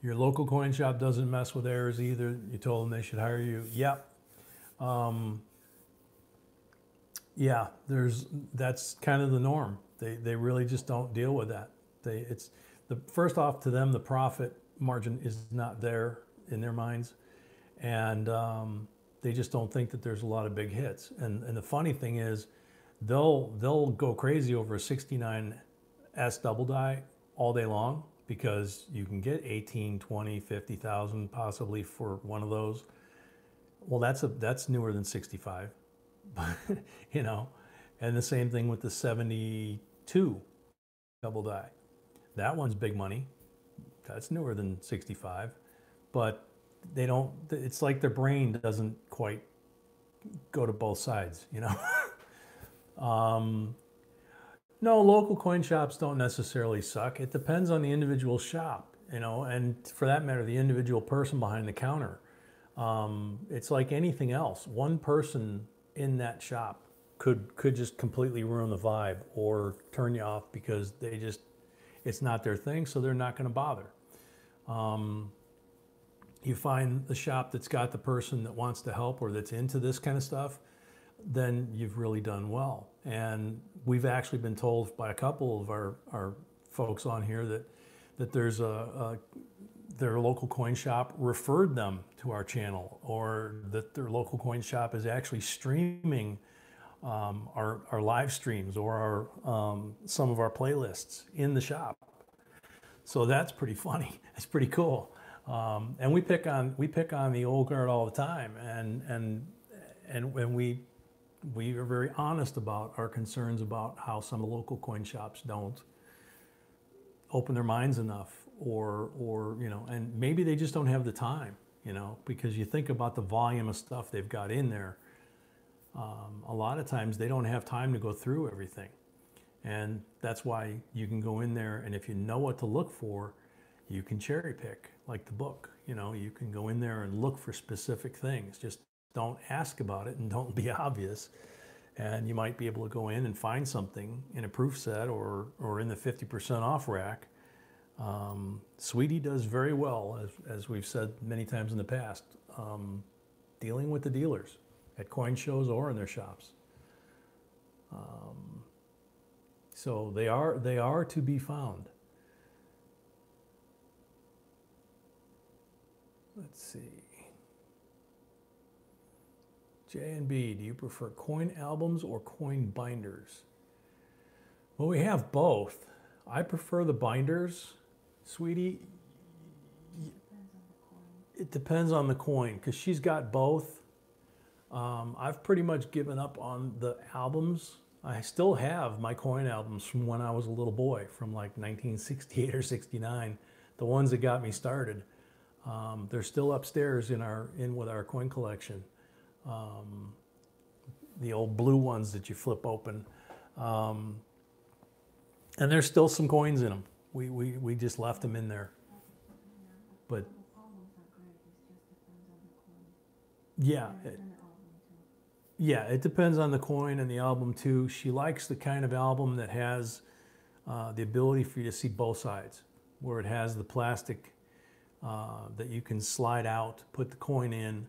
Your local coin shop doesn't mess with errors either. You told them they should hire you. Yep. Yeah, that's kind of the norm. They really just don't deal with that. First off, to them, the profit margin is not there in their minds, and they just don't think that there's a lot of big hits. And the funny thing is, they'll go crazy over a 69S double die all day long because you can get 18, 20, 50,000 possibly for one of those. Well, that's newer than 65, you know, and the same thing with the 72 double die. That one's big money. That's newer than 65, but they don't, it's like their brain doesn't quite go to both sides, you know. No, local coin shops don't necessarily suck. It depends on the individual shop, you know, and for that matter, the individual person behind the counter. It's like anything else. One person in that shop could just completely ruin the vibe or turn you off because it's not their thing, so they're not going to bother. You find the shop that's got the person that wants to help or that's into this kind of stuff, then you've really done well. And we've actually been told by a couple of our folks on here that there's their local coin shop referred them to our channel, or that their local coin shop is actually streaming our live streams or some of our playlists in the shop. So that's pretty funny. It's pretty cool. And we pick on the old guard all the time, and we are very honest about our concerns about how some of the local coin shops don't open their minds enough, or you know, and maybe they just don't have the time, you know, because you think about the volume of stuff they've got in there. A lot of times they don't have time to go through everything, and that's why you can go in there, and if you know what to look for, you can cherry pick, like the book. You know, you can go in there and look for specific things. Just don't ask about it and don't be obvious. And you might be able to go in and find something in a proof set or in the 50% off rack. Sweetie does very well, as we've said many times in the past, dealing with the dealers at coin shows or in their shops. So they are to be found. Let's see. J and B, do you prefer coin albums or coin binders? Well, we have both. I prefer the binders, sweetie. It depends on the coin, because she's got both. I've pretty much given up on the albums. I still have my coin albums from when I was a little boy, from like 1968 or 69, the ones that got me started. They're still upstairs with our coin collection. The old blue ones that you flip open. And there's still some coins in them. We just left them in there. But yeah, it depends on the coin and the album too. She likes the kind of album that has the ability for you to see both sides, where it has the plastic that you can slide out, put the coin in,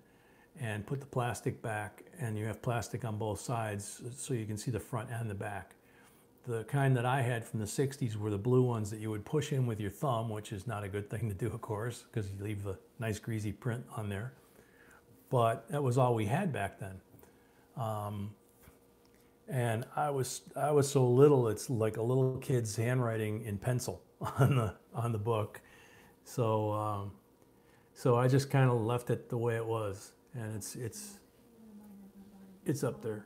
and put the plastic back, and you have plastic on both sides so you can see the front and the back. The kind that I had from the 60s were the blue ones that you would push in with your thumb, which is not a good thing to do, of course, because you leave a nice greasy print on there. But that was all we had back then. And I was so little, it's like a little kid's handwriting in pencil on the book. So I just kind of left it the way it was, and it's up there.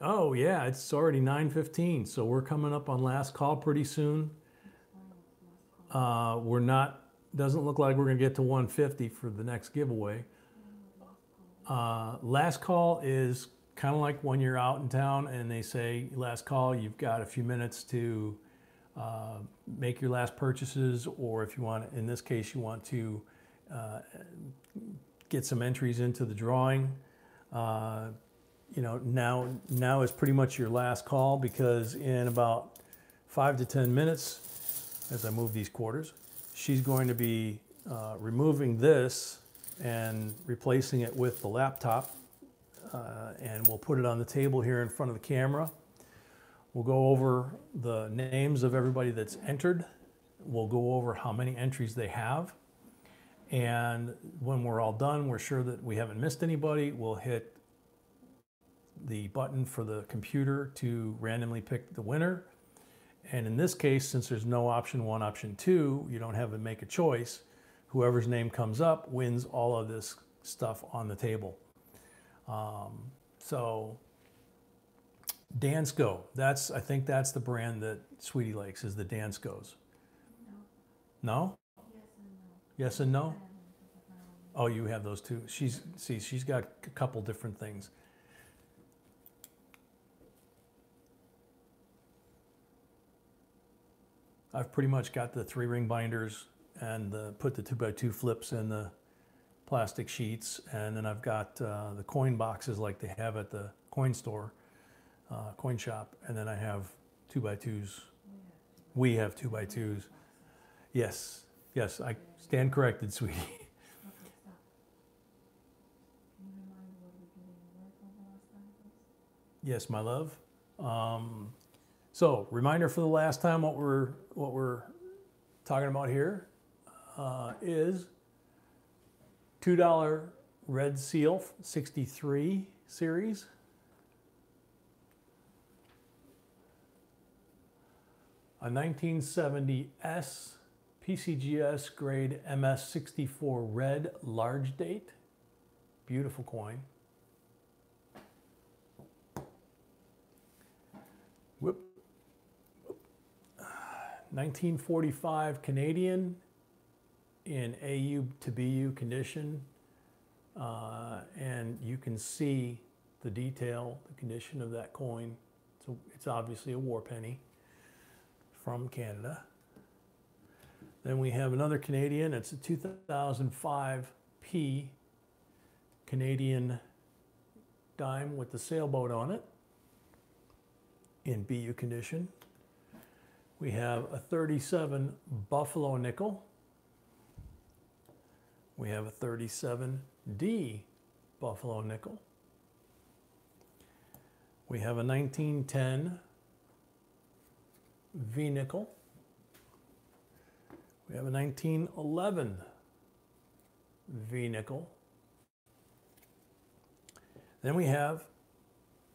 Oh yeah, it's already 9:15, so we're coming up on last call pretty soon. Doesn't look like we're gonna get to 150 for the next giveaway. Last call is kind of like when you're out in town and they say, last call, you've got a few minutes to make your last purchases, or if you want, in this case, you want to get some entries into the drawing. You know, now is pretty much your last call, because in about 5 to 10 minutes, as I move these quarters, she's going to be removing this and replacing it with the laptop, and we'll put it on the table here in front of the camera. We'll go over the names of everybody that's entered. We'll go over how many entries they have. And when we're all done, we're sure that we haven't missed anybody. We'll hit the button for the computer to randomly pick the winner. And in this case, since there's no option 1, option 2, you don't have to make a choice. Whoever's name comes up wins all of this stuff on the table. So Dansko, I think that's the brand that Sweetie likes, is the Danskos. No? Yes and no? Oh, you have those too. She's got a couple different things. I've pretty much got the 3-ring binders and put the 2x2 flips in the plastic sheets, and then I've got the coin boxes like they have at the coin store, coin shop, and then I have 2x2s. We have 2x2s. Yes, yes, I stand corrected, sweetie. Yes, my love. So, reminder for the last time, what we're talking about here is $2 Red Seal 63 series. A 1970S PCGS grade MS64 red large date. Beautiful coin. Whoop. 1945 Canadian in AU to BU condition. And you can see the detail, the condition of that coin. So it's obviously a war penny from Canada. Then we have another Canadian. It's a 2005 P Canadian dime with the sailboat on it in BU condition. We have a 37 Buffalo nickel. We have a 37D Buffalo nickel. We have a 1910 V nickel. We have a 1911 V nickel. Then we have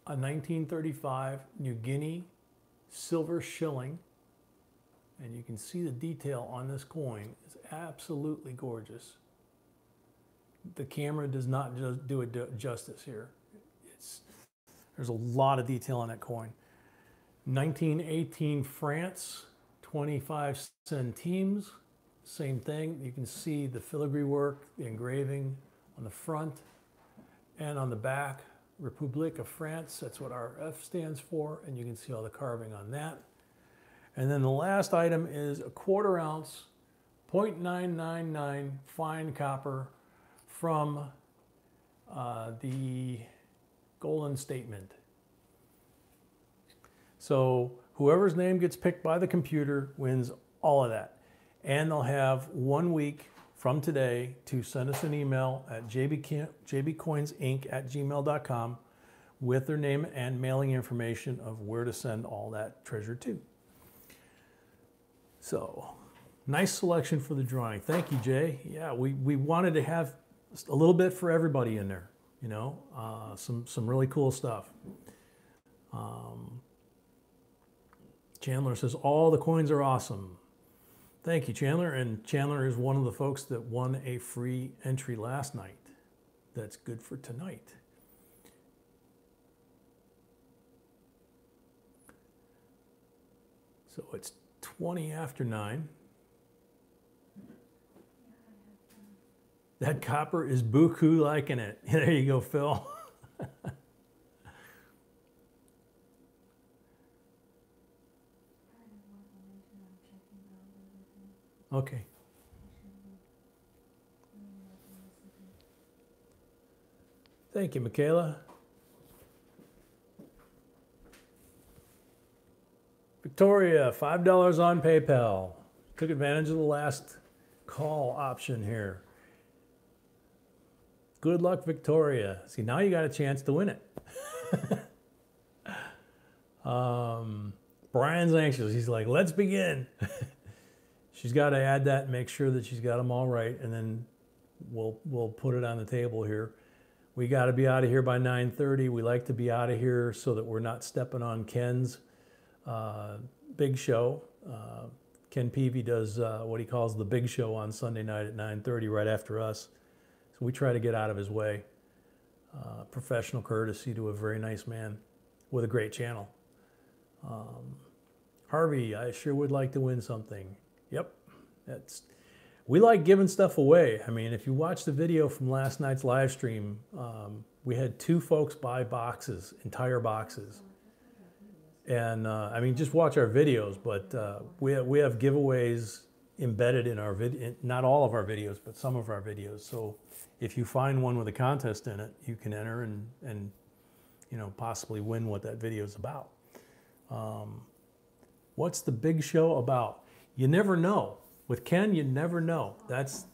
a 1935 New Guinea silver shilling. And you can see the detail on this coin is absolutely gorgeous. The camera does not just do it justice here. There's a lot of detail on that coin. 1918 France, 25 centimes. Same thing. You can see the filigree work, the engraving on the front and on the back. République of France, that's what our F stands for. And you can see all the carving on that. And then the last item is a 1/4 ounce, 0.999 fine copper from the Golden Statement. So whoever's name gets picked by the computer wins all of that. And they'll have 1 week from today to send us an email at jbcoinsinc@gmail.com with their name and mailing information of where to send all that treasure to. So, nice selection for the drawing. Thank you, Jay. Yeah, we wanted to have a little bit for everybody in there, you know, some really cool stuff. Chandler says, all the coins are awesome. Thank you, Chandler. And Chandler is one of the folks that won a free entry last night. That's good for tonight. So it's 20 after 9. That copper is buku liking it. There you go, Phil. Okay. Thank you, Michaela. Victoria, $5 on PayPal. Took advantage of the last call option here. Good luck, Victoria. See, now you got a chance to win it. Brian's anxious. He's like, let's begin. She's got to add that and make sure that she's got them all right, and then we'll put it on the table here. We got to be out of here by 9:30. We like to be out of here so that we're not stepping on Ken's big show. Ken Peavy does what he calls the big show on Sunday night at 9:30 right after us. So we try to get out of his way. Professional courtesy to a very nice man with a great channel. Harvey, I sure would like to win something. Yep, we like giving stuff away. I mean, if you watch the video from last night's live stream, we had 2 folks buy boxes, entire boxes. And I mean, just watch our videos, but we have giveaways embedded in our video, not all of our videos, but some of our videos. So if you find one with a contest in it, you can enter and you know, possibly win what that video is about. What's the big show about? You never know. With Ken, you never know. That's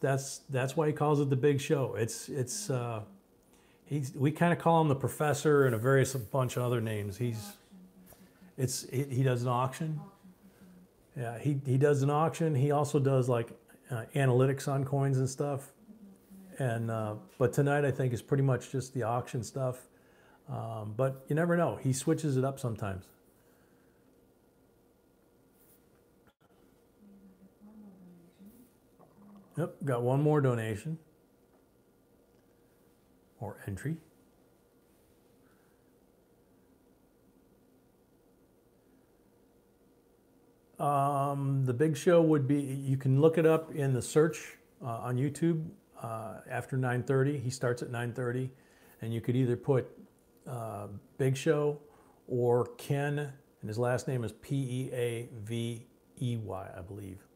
why he calls it the big show. We kind of call him the professor and a bunch of other names. He does an auction. Yeah, he does an auction. He also does like analytics on coins and stuff. And but tonight I think is pretty much just the auction stuff. But you never know. He switches it up sometimes. Yep, got one more donation or entry. The big show would be, you can look it up in the search on YouTube after 9:30. He starts at 9:30, and you could either put Big Show or Ken, and his last name is Peavey, I believe.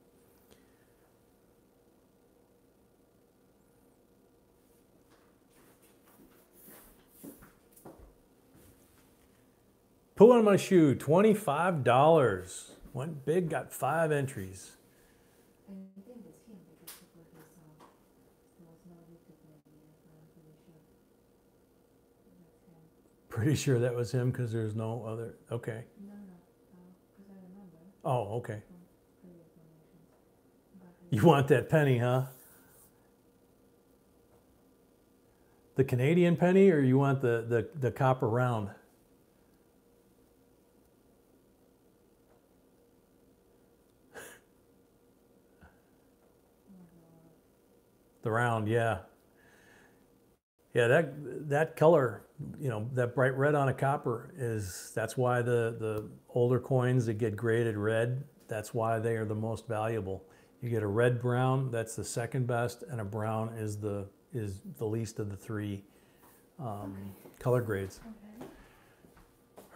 Pull on my shoe, $25. Went big, got 5 entries. I think it's him because he put his there was no YouTube maybe, I'm pretty sure. That's him. Pretty sure that was him because there's no other. Okay. No, because I remember Oh, okay. from previous donations. But You want that penny, huh? The Canadian penny, or you want the copper round? The round, yeah. Yeah, that color, you know, that bright red on a copper that's why the older coins that get graded red, that's why they are the most valuable. You get a red brown, that's the second best, and a brown is the least of the 3 color grades. okay.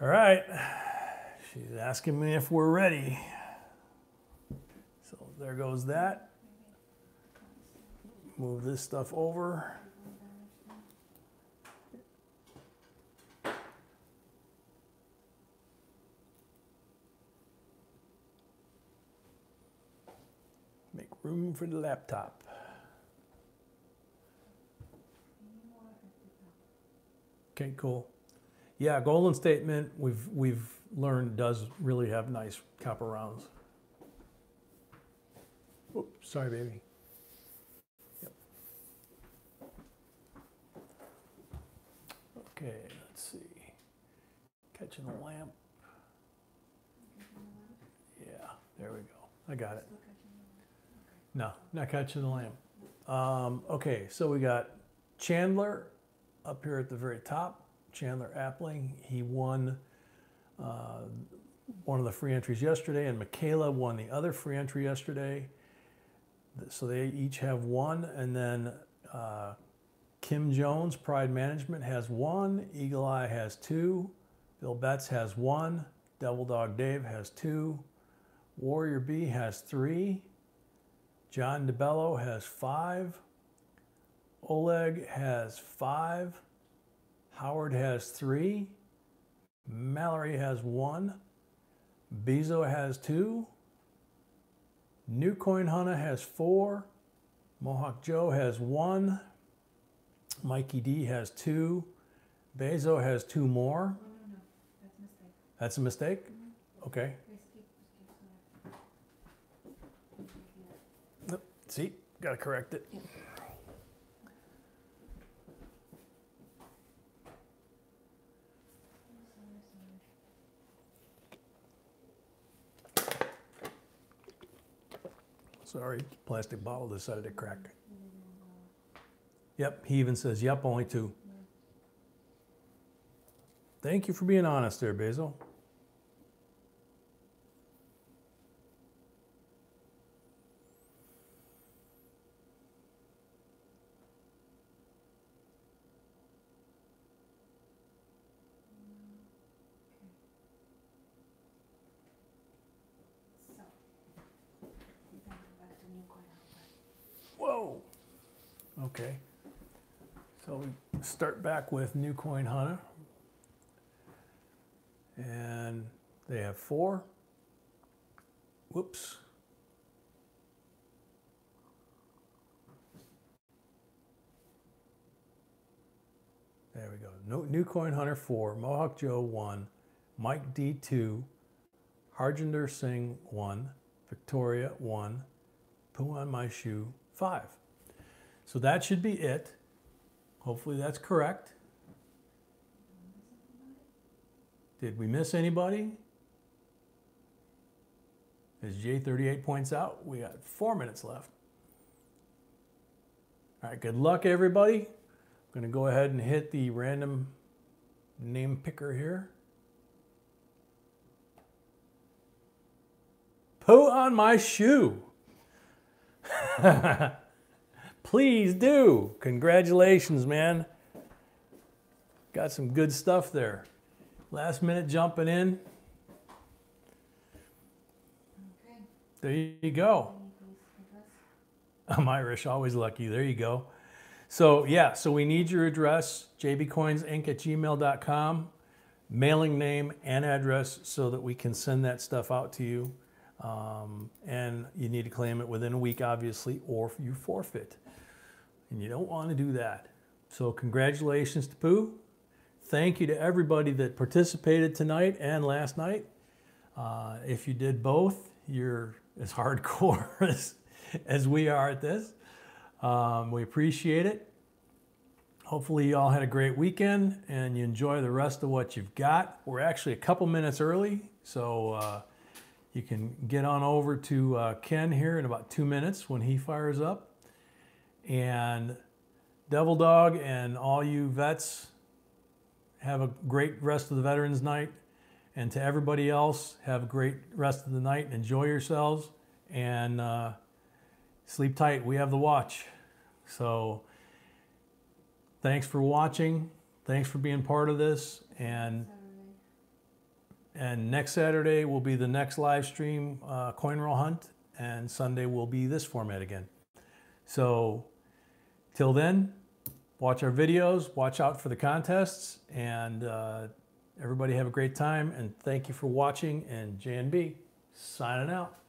All right, she's asking me if we're ready. So there goes that. Move this stuff over. Make room for the laptop. Okay, cool. Yeah, Golden Statement, we've learned does really have nice copper rounds. Oops, sorry, baby. Yep. Okay, let's see. Catching the lamp. Yeah, there we go. I got it. No, not catching the lamp. Okay, so we got Chandler up here at the very top. Chandler Appling, he won one of the free entries yesterday, and Michaela won the other free entry yesterday. So they each have 1, and then Kim Jones, Pride Management, has 1. Eagle Eye has 2. Bill Betts has 1. Devil Dog Dave has 2. Warrior B has 3. John DeBello has 5. Oleg has 5. Howard has 3. Mallory has 1. Bezo has 2. New Coin Hunter has 4. Mohawk Joe has 1. Mikey D has 2. Bezo has 2 more. No, that's a mistake. That's a mistake? Okay. Skip. See, gotta correct it. Yep. sorry, plastic bottle decided to crack. Yep, he even says, yep, only 2. Thank you for being honest there, Basil. Whoa. Okay. So we start back with New Coin Hunter. And they have 4. Whoops. There we go. New Coin Hunter 4, Mohawk Joe 1, Mike D 2, Harjinder Singh 1, Victoria 1, Poo on My Shoe 5. So that should be it. Hopefully that's correct. Did we miss anybody? As J38 points out, we got 4 minutes left. All right, good luck everybody. I'm gonna go ahead and hit the random name picker here. Poo on my shoe. Please do. Congratulations, man. Got some good stuff there. Last minute jumping in. Okay. There you go. I'm Irish, always lucky. There you go. So yeah, so we need your address, jbcoinsinc@gmail.com, mailing name and address so that we can send that stuff out to you. And you need to claim it within a week, obviously, or you forfeit. And you don't want to do that. So congratulations to Pooh. Thank you to everybody that participated tonight and last night. If you did both, you're as hardcore as we are at this. We appreciate it. Hopefully you all had a great weekend and you enjoy the rest of what you've got. We're actually a couple minutes early, so you can get on over to Ken here in about 2 minutes when he fires up. And Devil Dog and all you vets, have a great rest of the Veterans Night. And to everybody else, have a great rest of the night. Enjoy yourselves and sleep tight. We have the watch. So thanks for watching. Thanks for being part of this. And next Saturday will be the next live stream coin roll hunt. And Sunday will be this format again. So till then, watch our videos, watch out for the contests, and everybody have a great time. And thank you for watching. And JNB signing out.